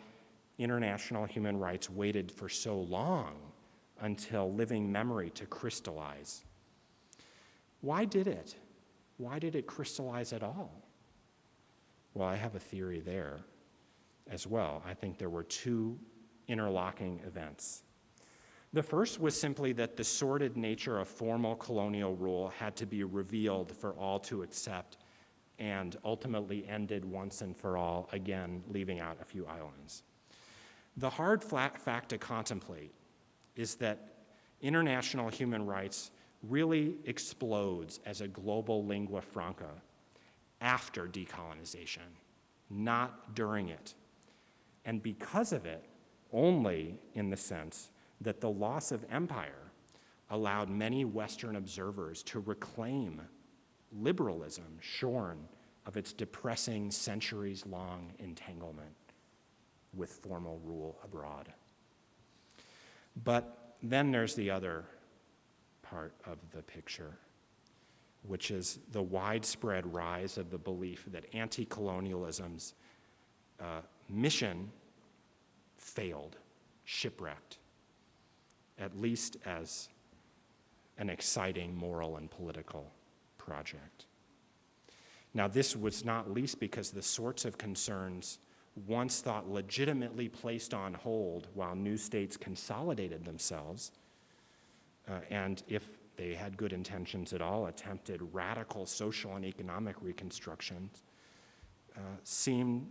international human rights waited for so long until living memory to crystallize. Why did it? Why did it crystallize at all? Well, I have a theory there as well. I think there were two interlocking events. The first was simply that the sordid nature of formal colonial rule had to be revealed for all to accept and ultimately ended once and for all, again, leaving out a few islands. The hard fact to contemplate is that international human rights really explodes as a global lingua franca after decolonization, not during it. And because of it, only in the sense that the loss of empire allowed many Western observers to reclaim liberalism shorn of its depressing centuries-long entanglement with formal rule abroad. But then there's the other part of the picture, which is the widespread rise of the belief that anti-colonialism's mission failed, shipwrecked, at least as an exciting moral and political project. Now, this was not least because the sorts of concerns once thought legitimately placed on hold while new states consolidated themselves, and if they had good intentions at all, attempted radical social and economic reconstructions, seemed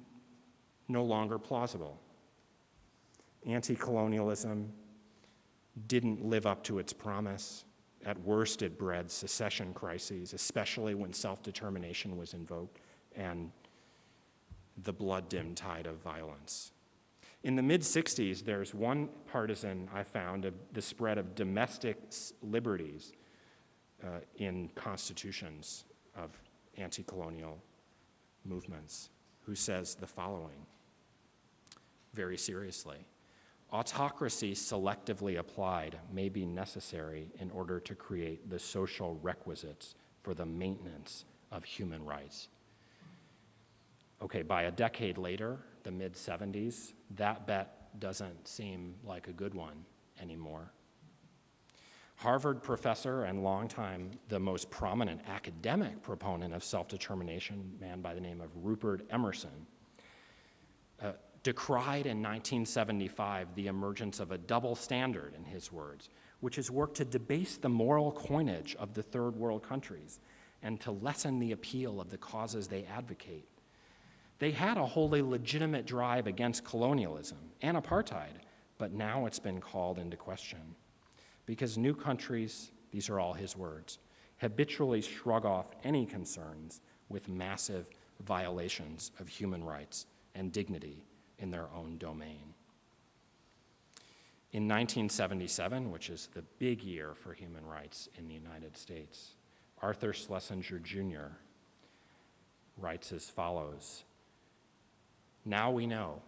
no longer plausible. Anti-colonialism didn't live up to its promise. At worst, it bred secession crises, especially when self-determination was invoked and the blood-dimmed tide of violence. In the mid-60s, there's one partisan I found of the spread of domestic liberties in constitutions of anti-colonial movements, who says the following, very seriously: autocracy selectively applied may be necessary in order to create the social requisites for the maintenance of human rights. Okay, by a decade later, the mid-70s, that bet doesn't seem like a good one anymore. Harvard professor and longtime the most prominent academic proponent of self-determination, a man by the name of Rupert Emerson, decried in 1975 the emergence of a double standard, in his words, which has worked to debase the moral coinage of the third world countries and to lessen the appeal of the causes they advocate. They had a wholly legitimate drive against colonialism and apartheid, but now it's been called into question because new countries, these are all his words, habitually shrug off any concerns with massive violations of human rights and dignity in their own domain. In 1977, which is the big year for human rights in the United States, Arthur Schlesinger Jr. writes as follows: "Now we know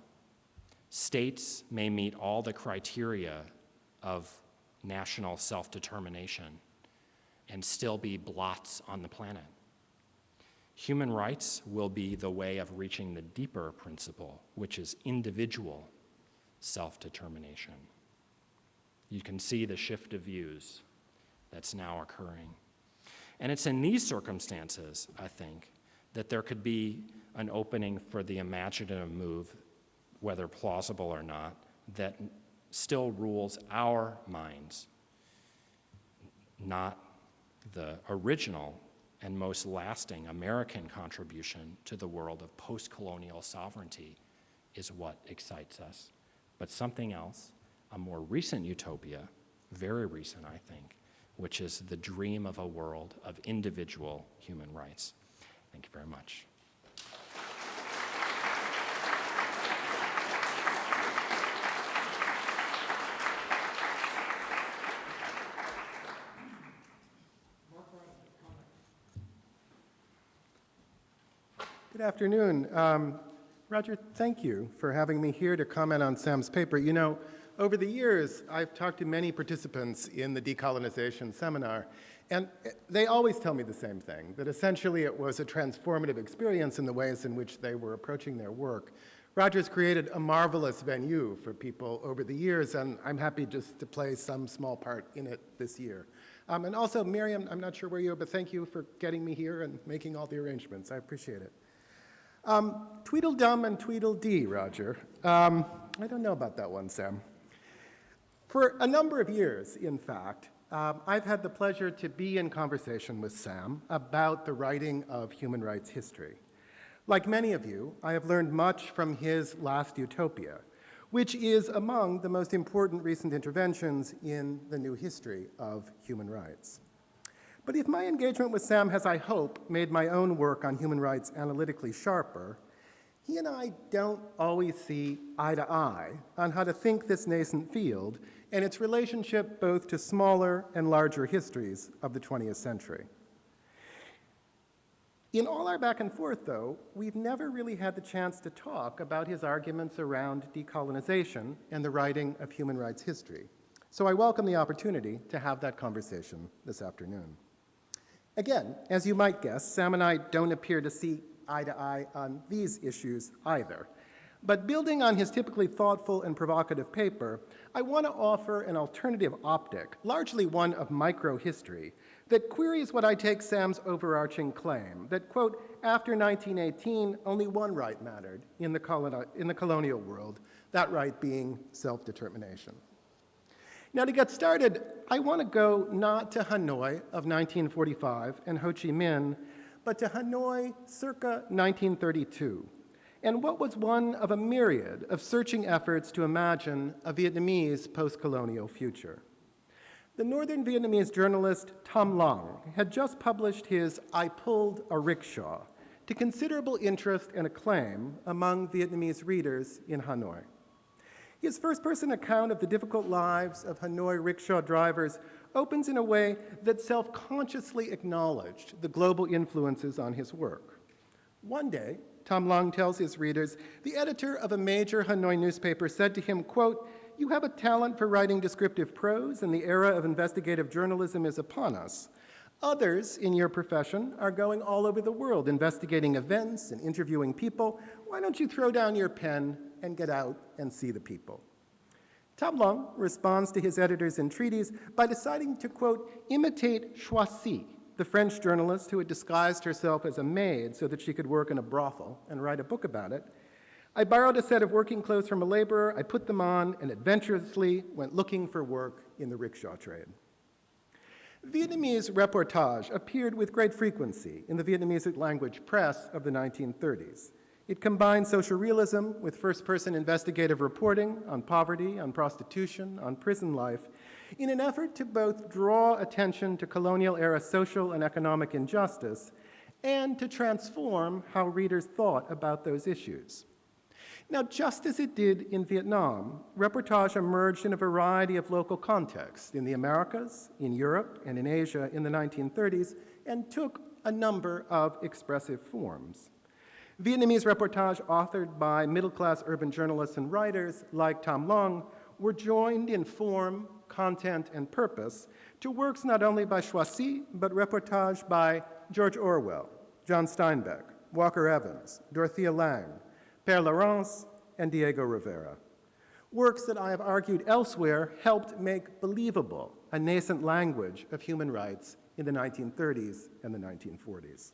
states may meet all the criteria of national self-determination and still be blots on the planet. Human rights will be the way of reaching the deeper principle, which is individual self-determination." You can see the shift of views that's now occurring. And it's in these circumstances, I think, that there could be an opening for the imaginative move, whether plausible or not, that still rules our minds, not the original and most lasting American contribution to the world of post-colonial sovereignty is what excites us. But something else, a more recent utopia, very recent, I think, which is the dream of a world of individual human rights. Thank you very much. Good afternoon. Roger, thank you for having me here to comment on Sam's paper. You know, over the years, I've talked to many participants in the decolonization seminar, And they always tell me the same thing, that essentially it was a transformative experience in the ways in which they were approaching their work. Roger's created a marvelous venue for people over the years, and I'm happy just to play some small part in it this year. And also, Miriam, I'm not sure where you are, but thank you for getting me here and making all the arrangements. I appreciate it. Tweedledum and Tweedledee, Roger. I don't know about that one, Sam. For a number of years, in fact, I've had the pleasure to be in conversation with Sam about the writing of human rights history. Like many of you, I have learned much from his Last Utopia, which is among the most important recent interventions in the new history of human rights. But if my engagement with Sam has, I hope, made my own work on human rights analytically sharper, he and I don't always see eye to eye on how to think this nascent field and its relationship both to smaller and larger histories of the 20th century. In all our back and forth, though, we've never really had the chance to talk about his arguments around decolonization and the writing of human rights history. So I welcome the opportunity to have that conversation this afternoon. Again, as you might guess, Sam and I don't appear to see eye to eye on these issues either. But building on his typically thoughtful and provocative paper, I want to offer an alternative optic, largely one of microhistory, that queries what I take Sam's overarching claim, that, quote, after 1918, only one right mattered in the colonial world, that right being self-determination. Now, to get started, I want to go not to Hanoi of 1945 and Ho Chi Minh, but to Hanoi circa 1932, and what was one of a myriad of searching efforts to imagine a Vietnamese post-colonial future. The northern Vietnamese journalist Tom Long had just published his I Pulled a Rickshaw, to considerable interest and acclaim among Vietnamese readers in Hanoi. His first-person account of the difficult lives of Hanoi rickshaw drivers opens in a way that self-consciously acknowledged the global influences on his work. One day, Tom Long tells his readers, the editor of a major Hanoi newspaper said to him, quote, "You have a talent for writing descriptive prose, and the era of investigative journalism is upon us. Others in your profession are going all over the world investigating events and interviewing people. Why don't you throw down your pen and get out and see the people?" Tom Long responds to his editor's entreaties by deciding to, quote, imitate Choisy, the French journalist who had disguised herself as a maid so that she could work in a brothel and write a book about it. "I borrowed a set of working clothes from a laborer, I put them on, and adventurously went looking for work in the rickshaw trade." Vietnamese reportage appeared with great frequency in the Vietnamese language press of the 1930s. It combined social realism with first-person investigative reporting on poverty, on prostitution, on prison life, in an effort to both draw attention to colonial-era social and economic injustice and to transform how readers thought about those issues. Now, just as it did in Vietnam, reportage emerged in a variety of local contexts in the Americas, in Europe, and in Asia in the 1930s, and took a number of expressive forms. Vietnamese reportage authored by middle-class urban journalists and writers like Tom Long were joined in form, content, and purpose to works not only by Choisy, but reportage by George Orwell, John Steinbeck, Walker Evans, Dorothea Lange, Père Laurence, and Diego Rivera. Works that I have argued elsewhere helped make believable a nascent language of human rights in the 1930s and the 1940s.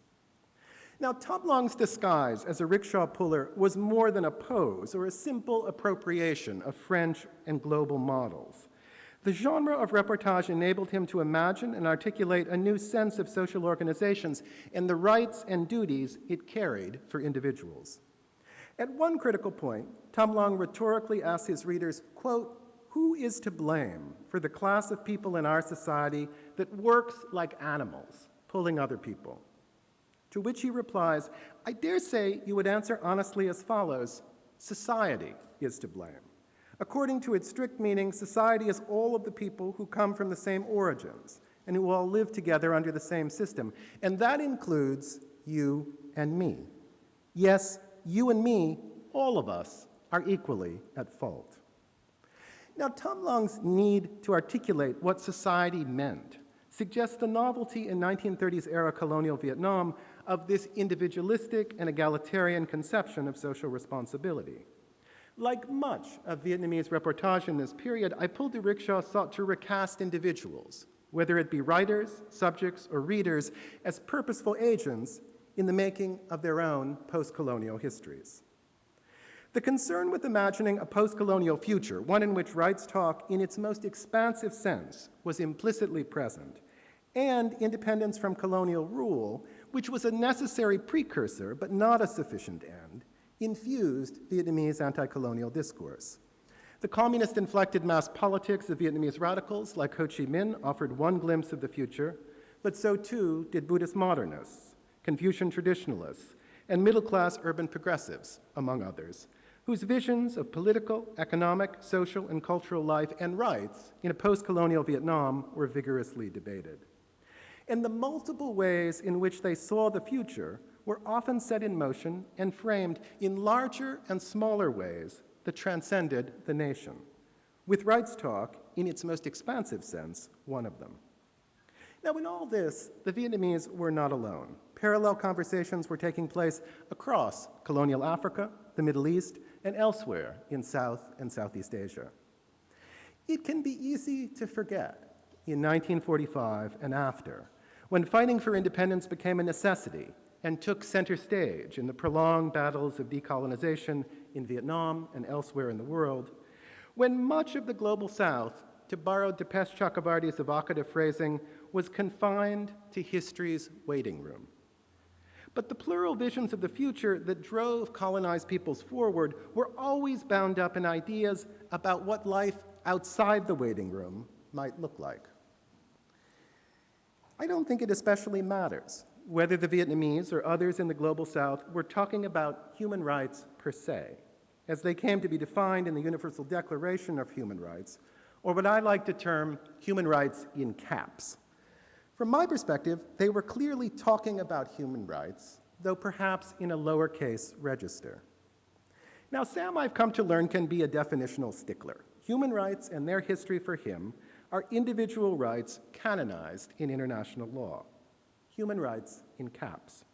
Now, Tom Long's disguise as a rickshaw puller was more than a pose or a simple appropriation of French and global models. The genre of reportage enabled him to imagine and articulate a new sense of social organizations and the rights and duties it carried for individuals. At one critical point, Tom Long rhetorically asked his readers, quote, "Who is to blame for the class of people in our society that works like animals, pulling other people?" To which he replies, "I dare say you would answer honestly as follows: society is to blame. According to its strict meaning, society is all of the people who come from the same origins and who all live together under the same system, and that includes you and me. Yes, you and me, all of us, are equally at fault." Now, Tom Long's need to articulate what society meant suggests the novelty in 1930s-era colonial Vietnam of this individualistic and egalitarian conception of social responsibility. Like much of Vietnamese reportage in this period, I Pulled the Rickshaw sought to recast individuals, whether it be writers, subjects, or readers, as purposeful agents in the making of their own post-colonial histories. The concern with imagining a post-colonial future, one in which rights talk in its most expansive sense was implicitly present, and independence from colonial rule, which was a necessary precursor but not a sufficient end, infused Vietnamese anti-colonial discourse. The communist-inflected mass politics of Vietnamese radicals like Ho Chi Minh offered one glimpse of the future, but so too did Buddhist modernists, Confucian traditionalists, and middle-class urban progressives, among others, whose visions of political, economic, social, and cultural life and rights in a post-colonial Vietnam were vigorously debated. And the multiple ways in which they saw the future were often set in motion and framed in larger and smaller ways that transcended the nation, with rights talk, in its most expansive sense, one of them. Now, in all this, the Vietnamese were not alone. Parallel conversations were taking place across colonial Africa, the Middle East, and elsewhere in South and Southeast Asia. It can be easy to forget in 1945 and after, when fighting for independence became a necessity and took center stage in the prolonged battles of decolonization in Vietnam and elsewhere in the world, when much of the global South, to borrow Dipesh Chakravarty's evocative phrasing, was confined to history's waiting room. But the plural visions of the future that drove colonized peoples forward were always bound up in ideas about what life outside the waiting room might look like. I don't think it especially matters whether the Vietnamese or others in the global South were talking about human rights per se, as they came to be defined in the Universal Declaration of Human Rights, or what I like to term human rights in caps. From my perspective, they were clearly talking about human rights, though perhaps in a lowercase register. Now, Sam, I've come to learn, can be a definitional stickler. Human rights and their history for him are individual rights canonized in international law. Human rights in caps.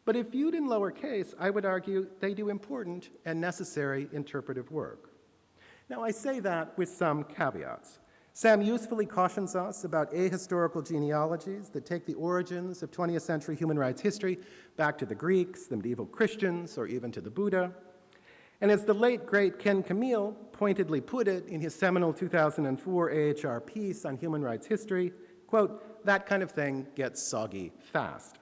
But if viewed in lowercase, I would argue they do important and necessary interpretive work. Now, I say that with some caveats. Sam usefully cautions us about ahistorical genealogies that take the origins of 20th century human rights history back to the Greeks, the medieval Christians, or even to the Buddha. And as the late, great Ken Camille pointedly put it in his seminal 2004 AHR piece on human rights history, quote, "That kind of thing gets soggy fast."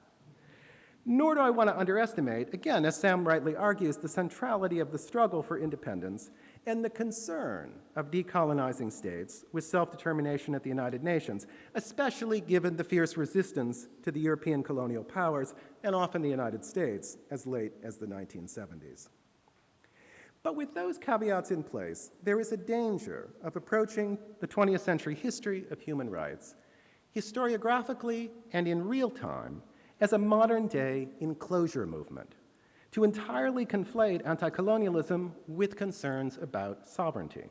Nor do I want to underestimate, again, as Sam rightly argues, the centrality of the struggle for independence and the concern of decolonizing states with self-determination at the United Nations, especially given the fierce resistance to the European colonial powers, and often the United States, as late as the 1970s. But with those caveats in place, there is a danger of approaching the 20th century history of human rights historiographically and in real time as a modern-day enclosure movement, to entirely conflate anti-colonialism with concerns about sovereignty.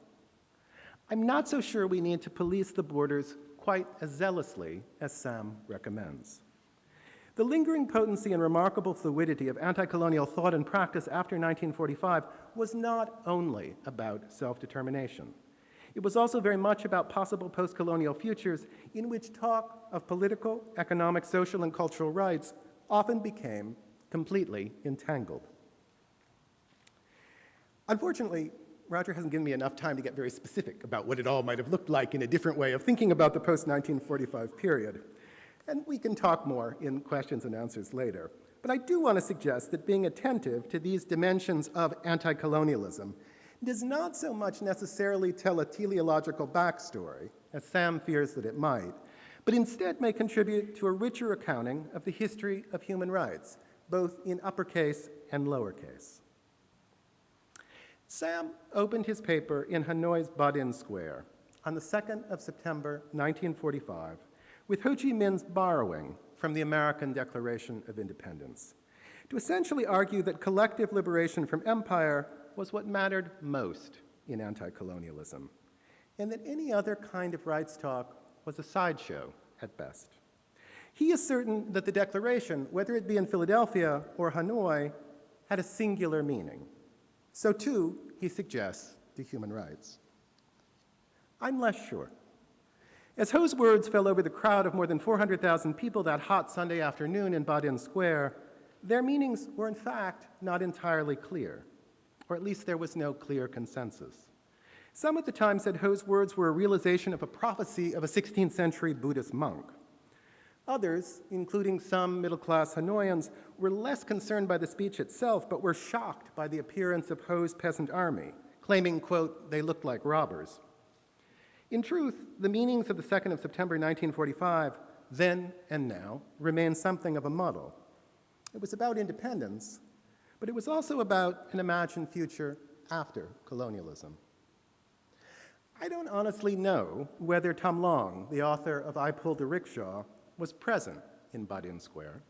I'm not so sure we need to police the borders quite as zealously as Sam recommends. The lingering potency and remarkable fluidity of anti-colonial thought and practice after 1945 was not only about self-determination. It was also very much about possible post-colonial futures in which talk of political, economic, social, and cultural rights often became completely entangled. Unfortunately, Roger hasn't given me enough time to get very specific about what it all might have looked like in a different way of thinking about the post-1945 period. And we can talk more in questions and answers later. But I do want to suggest that being attentive to these dimensions of anti-colonialism does not so much necessarily tell a teleological backstory, as Sam fears that it might, but instead may contribute to a richer accounting of the history of human rights, both in uppercase and lowercase. Sam opened his paper in Hanoi's Ba-Dinh Square on the 2nd of September, 1945, with Ho Chi Minh's borrowing from the American Declaration of Independence, to essentially argue that collective liberation from empire was what mattered most in anti-colonialism, and that any other kind of rights talk was a sideshow at best. He is certain that the Declaration, whether it be in Philadelphia or Hanoi, had a singular meaning. So too, he suggests, do human rights. I'm less sure. As Ho's words fell over the crowd of more than 400,000 people that hot Sunday afternoon in Badin Square, their meanings were in fact not entirely clear, or at least there was no clear consensus. Some at the time said Ho's words were a realization of a prophecy of a 16th century Buddhist monk. Others, including some middle-class Hanoians, were less concerned by the speech itself, but were shocked by the appearance of Ho's peasant army, claiming, quote, they looked like robbers. In truth, the meanings of the 2nd of September 1945, then and now, remain something of a muddle. It was about independence, but it was also about an imagined future after colonialism. I don't honestly know whether Tom Long, the author of I Pulled a Rickshaw, was present in Badin Square,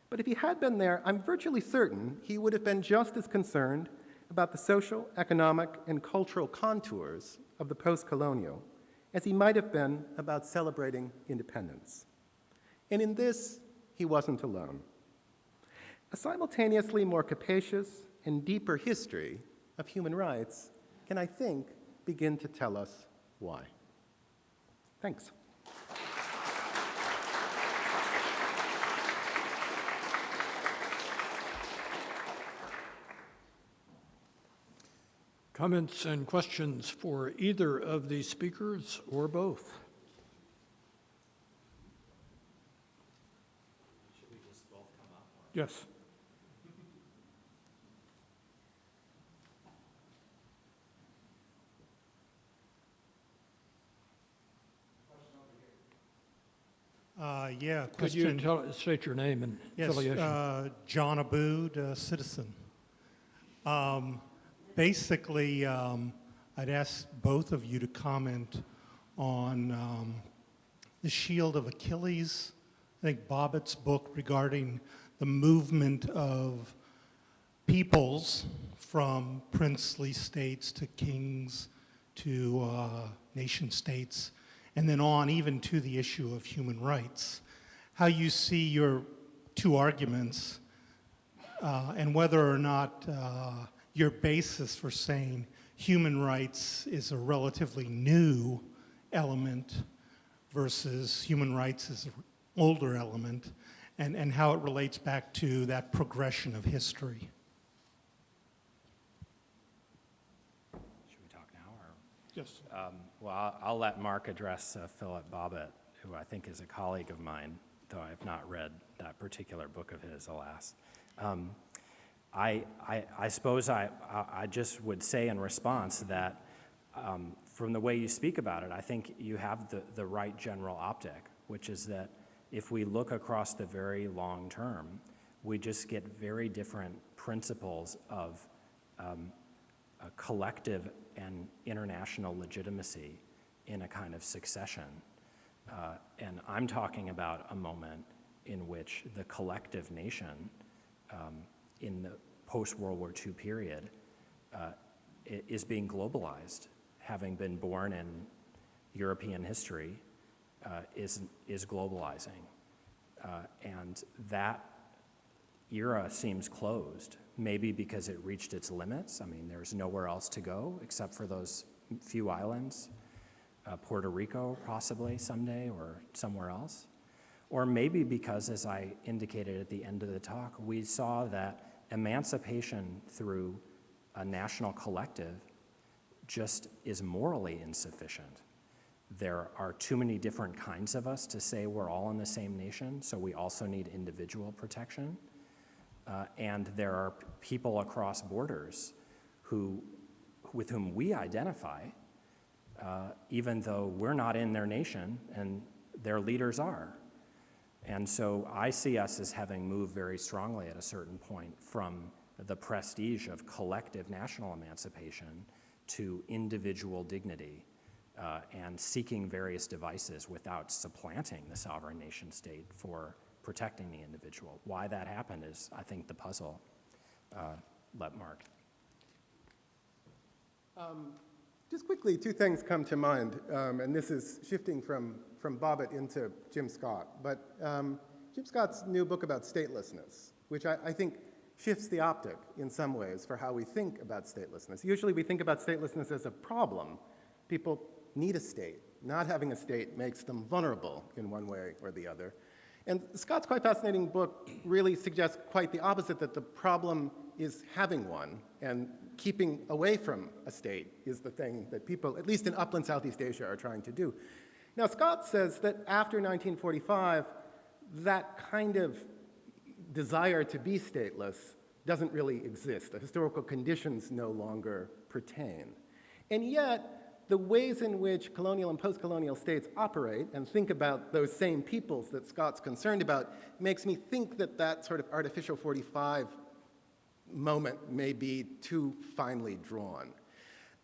but if he had been there, I'm virtually certain he would have been just as concerned about the social, economic, and cultural contours of the post-colonial as he might have been about celebrating independence. And in this, he wasn't alone. A simultaneously more capacious and deeper history of human rights can, I think, begin to tell us why. Thanks. Comments and questions for either of the speakers or both? Should we just both come up? Yes. Yeah, Could you question. state your name and Yes, affiliation? John Abood, citizen. Basically, I'd ask both of you to comment on the Shield of Achilles. I think Bobbitt's book regarding the movement of peoples from princely states to kings to nation states, and then on even to the issue of human rights. How you see your two arguments and whether or not your basis for saying human rights is a relatively new element versus human rights is an older element, and how it relates back to that progression of history. Should we talk now? Or? Yes. Well, I'll let Mark address Philip Bobbitt, who I think is a colleague of mine, though I have not read that particular book of his, alas. I suppose I just would say in response that from the way you speak about it, I think you have the right general optic, which is that if we look across the very long term, we just get very different principles of a collective and international legitimacy in a kind of succession. And I'm talking about a moment in which the collective nation in the post-World War II period is being globalized, having been born in European history, is globalizing. And that era seems closed, maybe because it reached its limits. I mean, there's nowhere else to go except for those few islands, Puerto Rico possibly someday or somewhere else. Or maybe because, as I indicated at the end of the talk, we saw that emancipation through a national collective just is morally insufficient. There are too many different kinds of us to say we're all in the same nation, so we also need individual protection. And there are people across borders with whom we identify, even though we're not in their nation and their leaders are. And so I see us as having moved very strongly at a certain point from the prestige of collective national emancipation to individual dignity and seeking various devices without supplanting the sovereign nation state for protecting the individual. Why that happened is, I think, the puzzle. Let Mark. Just quickly, two things come to mind, and this is shifting from from Bobbitt into Jim Scott, but Jim Scott's new book about statelessness, which I think shifts the optic in some ways for how we think about statelessness. Usually we think about statelessness as a problem. People need a state. Not having a state makes them vulnerable in one way or the other. And Scott's quite fascinating book really suggests quite the opposite, that the problem is having one, and keeping away from a state is the thing that people, at least in upland Southeast Asia, are trying to do. Now, Scott says that after 1945, that kind of desire to be stateless doesn't really exist. The historical conditions no longer pertain. And yet, the ways in which colonial and post-colonial states operate and think about those same peoples that Scott's concerned about makes me think that that sort of artificial 45 moment may be too finely drawn.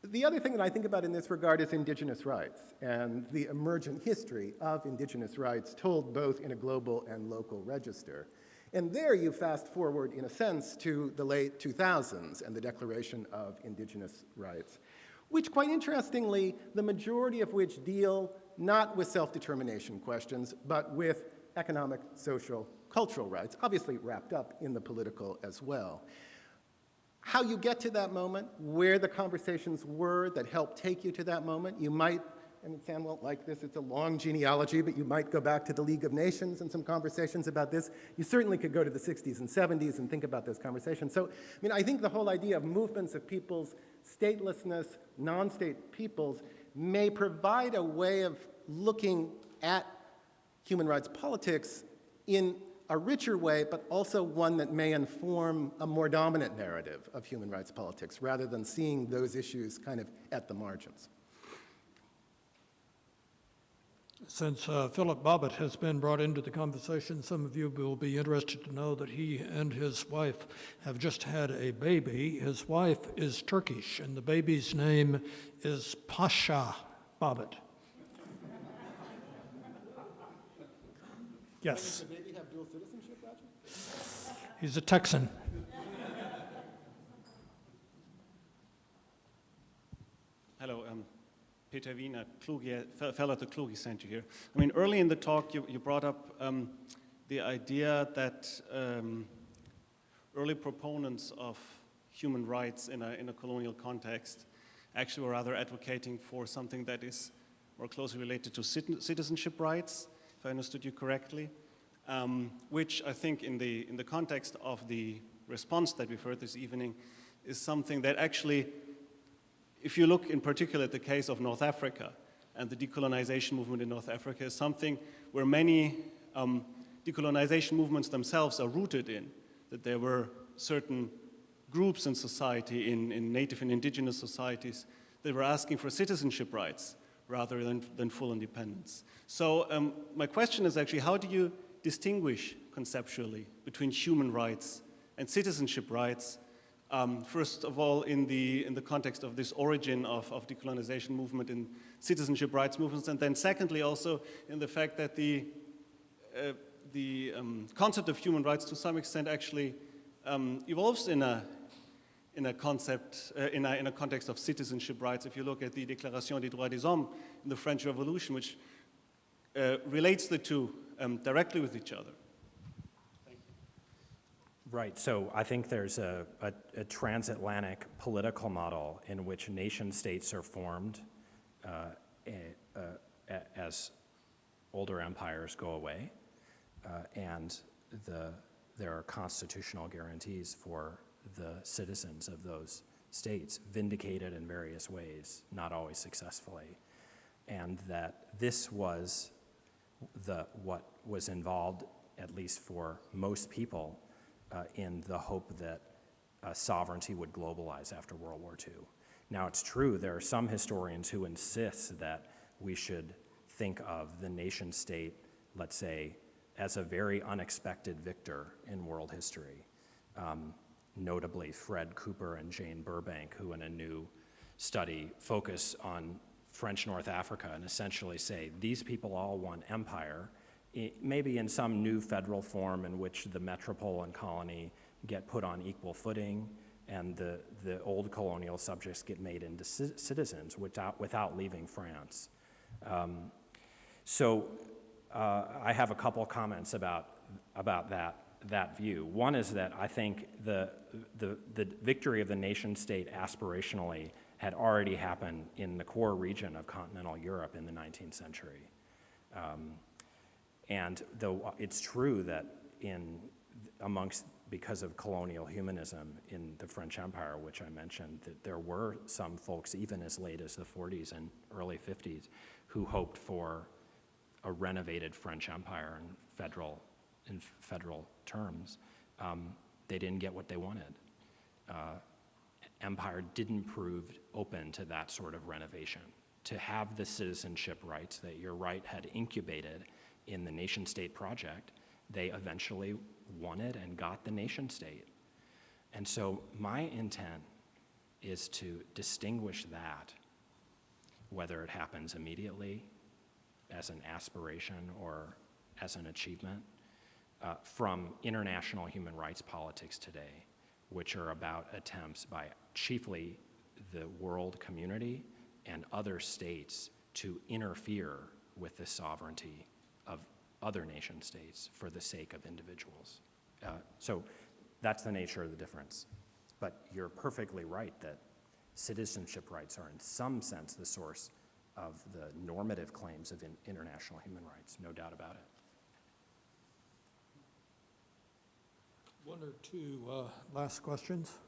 The other thing that I think about in this regard is indigenous rights and the emergent history of indigenous rights told both in a global and local register. And there you fast forward, in a sense, to the late 2000s and the Declaration of Indigenous Rights, which, quite interestingly, the majority of which deal not with self-determination questions, but with economic, social, cultural rights, obviously wrapped up in the political as well. How you get to that moment, where the conversations were that helped take you to that moment, you might, I mean, Sam won't like this, it's a long genealogy, but you might go back to the League of Nations and some conversations about this. You certainly could go to the 60s and 70s and think about those conversations. So, I mean, I think the whole idea of movements of peoples, statelessness, non-state peoples, may provide a way of looking at human rights politics in a richer way, but also one that may inform a more dominant narrative of human rights politics, rather than seeing those issues kind of at the margins. Since Philip Bobbitt has been brought into the conversation, some of you will be interested to know that he and his wife have just had a baby. His wife is Turkish, and the baby's name is Pasha Bobbitt. Yes. Does the baby have dual citizenship, Roger? He's a Texan. Hello, Peter Wiener, fellow at the Kluge Center here. I mean, early in the talk, you brought up the idea that early proponents of human rights in a colonial context actually were rather advocating for something that is more closely related to citizenship rights, if I understood you correctly, which I think in the context of the response that we've heard this evening is something that actually, if you look in particular at the case of North Africa and the decolonization movement in North Africa, is something where many decolonization movements themselves are rooted in, that there were certain groups in society, in native and indigenous societies, that were asking for citizenship rights rather than full independence. So my question is actually, how do you distinguish conceptually between human rights and citizenship rights? First of all, in the context of this origin of decolonization movement and citizenship rights movements, and then secondly also in the fact that the concept of human rights to some extent actually evolves in a context of citizenship rights. If you look at the Déclaration des droits des hommes in the French Revolution, which relates the two directly with each other. Right, so I think there's a transatlantic political model in which nation states are formed as older empires go away, and there are constitutional guarantees for the citizens of those states, vindicated in various ways, not always successfully, and that this was what was involved, at least for most people, in the hope that sovereignty would globalize after World War II. Now, it's true, there are some historians who insist that we should think of the nation state, let's say, as a very unexpected victor in world history. Notably, Fred Cooper and Jane Burbank, who in a new study focus on French North Africa and essentially say, these people all want empire, maybe in some new federal form in which the metropole and colony get put on equal footing and the old colonial subjects get made into citizens without leaving France. So I have a couple comments about that view. One is that I think the victory of the nation state aspirationally had already happened in the core region of continental Europe in the 19th century. And though it's true that because of colonial humanism in the French Empire, which I mentioned, that there were some folks even as late as the 40s and early 50s who hoped for a renovated French Empire in federal terms. They didn't get what they wanted. Empire didn't prove open to that sort of renovation. To have the citizenship rights that your right had incubated in the nation state project, they eventually wanted and got the nation state. And so my intent is to distinguish that, whether it happens immediately as an aspiration or as an achievement, from international human rights politics today, which are about attempts by chiefly the world community and other states to interfere with the sovereignty of other nation states for the sake of individuals. So that's the nature of the difference. But you're perfectly right that citizenship rights are in some sense the source of the normative claims of international human rights, no doubt about it. One or two last questions?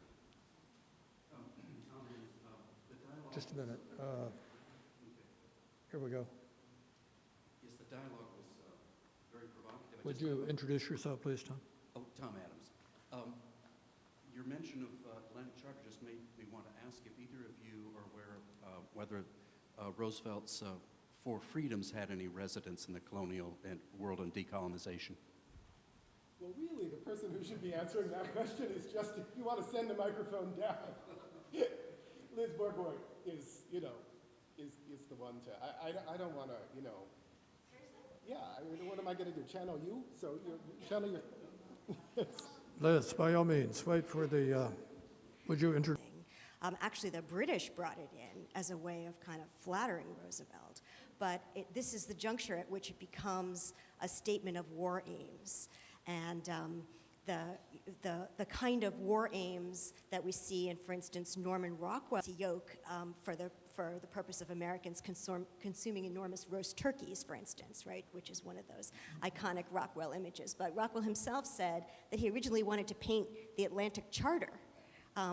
Just a minute. Here we go. Yes, the dialogue was very provocative. Would you introduce yourself, please, Tom? Oh, Tom Adams. Your mention of Atlantic Charter just made me want to ask if either of you are aware of whether Roosevelt's Four Freedoms had any resonance in the colonial world and decolonization. Well, really, the person who should be answering that question is just, if you want to send the microphone down. Liz Borgward is the one to, I don't want to, Seriously? Yeah, I mean, what am I going to do, channel you? So channel your... Liz, by all means, wait for the, would you introduce? Actually, the British brought it in as a way of kind of flattering Roosevelt, but this is the juncture at which it becomes a statement of war aims. And the kind of war aims that we see in, for instance, Norman Rockwell's yoke for the purpose of Americans consuming enormous roast turkeys, for instance, right, which is one of those iconic Rockwell images. But Rockwell himself said that he originally wanted to paint the Atlantic Charter,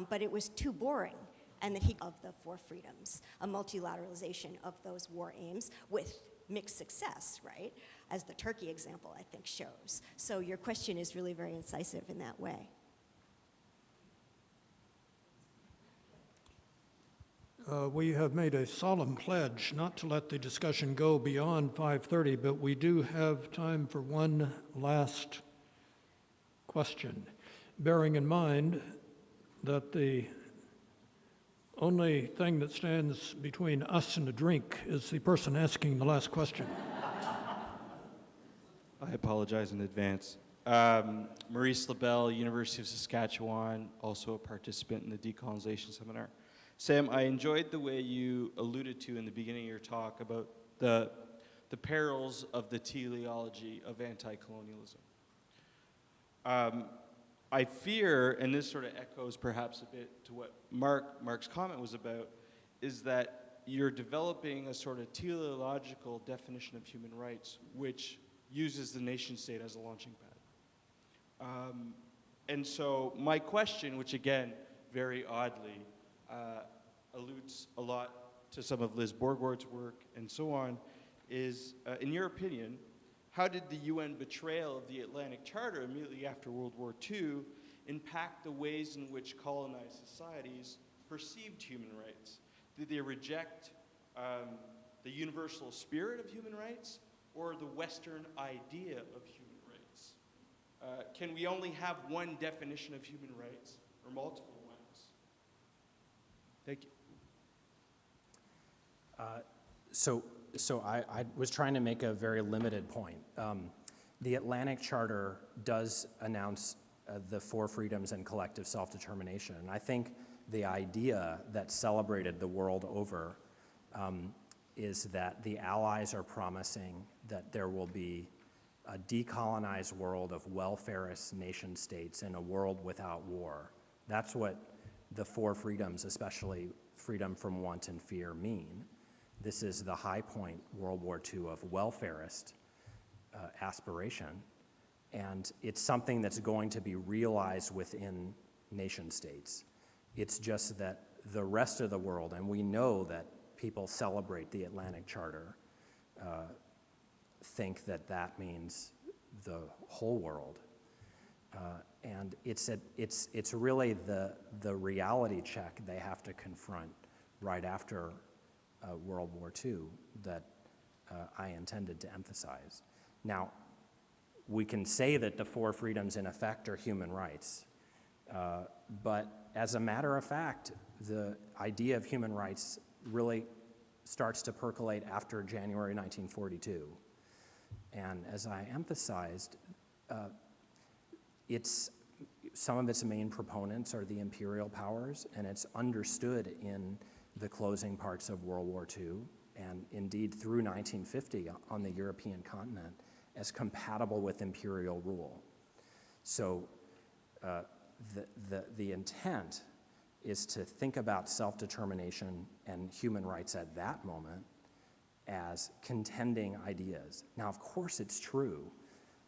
but it was too boring, and that he of the Four Freedoms, a multilateralization of those war aims with mixed success, right, as the Turkey example, I think, shows. So your question is really very incisive in that way. We have made a solemn pledge not to let the discussion go beyond 5:30, but we do have time for one last question, bearing in mind that the only thing that stands between us and a drink is the person asking the last question. I apologize in advance. Maurice LaBelle, University of Saskatchewan, also a participant in the decolonization seminar. Sam, I enjoyed the way you alluded to in the beginning of your talk about the perils of the teleology of anti-colonialism. I fear, and this sort of echoes perhaps a bit to what Mark's comment was about, is that you're developing a sort of teleological definition of human rights, which uses the nation state as a launching pad. And so my question, which again, very oddly, alludes a lot to some of Liz Borgward's work and so on, is, in your opinion, how did the UN betrayal of the Atlantic Charter immediately after World War II impact the ways in which colonized societies perceived human rights? Did they reject the universal spirit of human rights or the Western idea of human rights? Can we only have one definition of human rights or multiple ones? Thank you. So I was trying to make a very limited point. The Atlantic Charter does announce the Four Freedoms and collective self-determination. And I think the idea that's celebrated the world over is that the Allies are promising that there will be a decolonized world of welfarist nation states in a world without war. That's what the four freedoms, especially freedom from want and fear, mean. This is the high point, World War II, of welfarist aspiration, and it's something that's going to be realized within nation states. It's just that the rest of the world, and we know that people celebrate the Atlantic Charter, think that that means the whole world. And it's really the reality check they have to confront right after World War II that I intended to emphasize. Now, we can say that the four freedoms in effect are human rights, but as a matter of fact, the idea of human rights really starts to percolate after January 1942. And as I emphasized, some of its main proponents are the imperial powers, and it's understood in the closing parts of World War II, and indeed through 1950 on the European continent, as compatible with imperial rule. So the intent is to think about self-determination and human rights at that moment as contending ideas. Now, of course, it's true,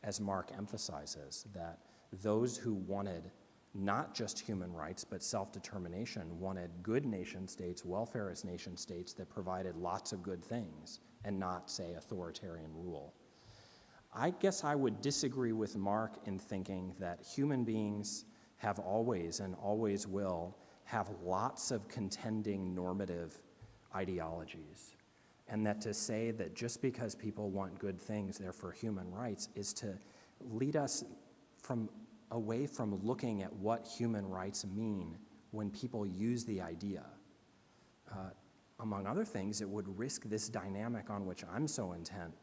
as Mark emphasizes, that those who wanted not just human rights, but self-determination, wanted good nation states, welfarist nation states that provided lots of good things and not, say, authoritarian rule. I guess I would disagree with Mark in thinking that human beings have always and always will have lots of contending normative ideologies, and that to say that just because people want good things, they're for human rights, is to lead us away from looking at what human rights mean when people use the idea. Among other things, it would risk this dynamic on which I'm so intent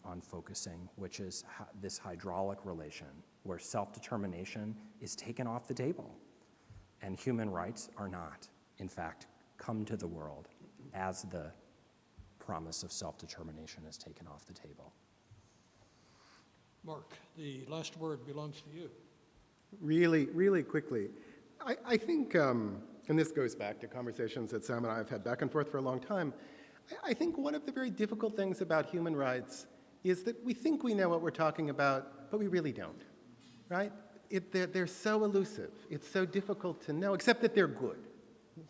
on focusing, which is this hydraulic relation, where self-determination is taken off the table, and human rights are not, in fact, come to the world as the promise of self-determination is taken off the table. Mark, the last word belongs to you. Really, really quickly. I think, and this goes back to conversations that Sam and I have had back and forth for a long time, I think one of the very difficult things about human rights is that we think we know what we're talking about, but we really don't, right? They're so elusive. It's so difficult to know, except that they're good.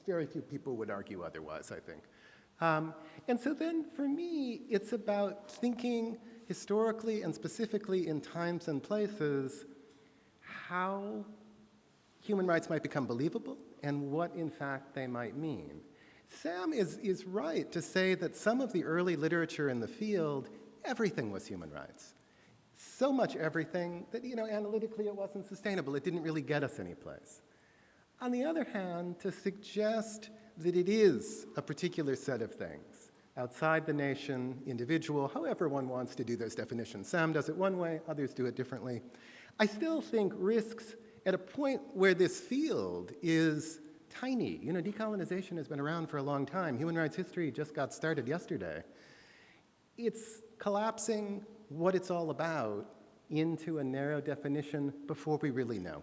Very few people would argue otherwise, I think. And so then, for me, it's about thinking historically and specifically in times and places how human rights might become believable and what, in fact, they might mean. Sam is right to say that some of the early literature in the field, everything was human rights. So much everything that, analytically it wasn't sustainable. It didn't really get us anyplace. On the other hand, to suggest that it is a particular set of things, outside the nation, individual, however one wants to do those definitions. Sam does it one way, others do it differently. I still think risks at a point where this field is tiny. Decolonization has been around for a long time. Human rights history just got started yesterday. It's collapsing what it's all about into a narrow definition before we really know.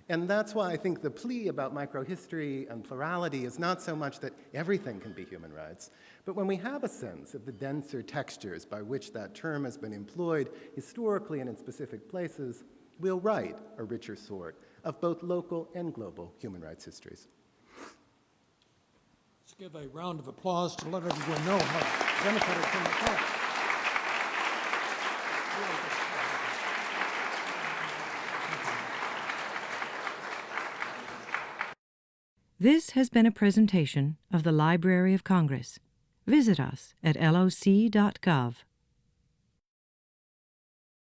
And that's why I think the plea about microhistory and plurality is not so much that everything can be human rights, but when we have a sense of the denser textures by which that term has been employed historically and in specific places, we'll write a richer sort of both local and global human rights histories. Let's give a round of applause to let everyone know how democratic from the top. This has been a presentation of the Library of Congress. Visit us at loc.gov.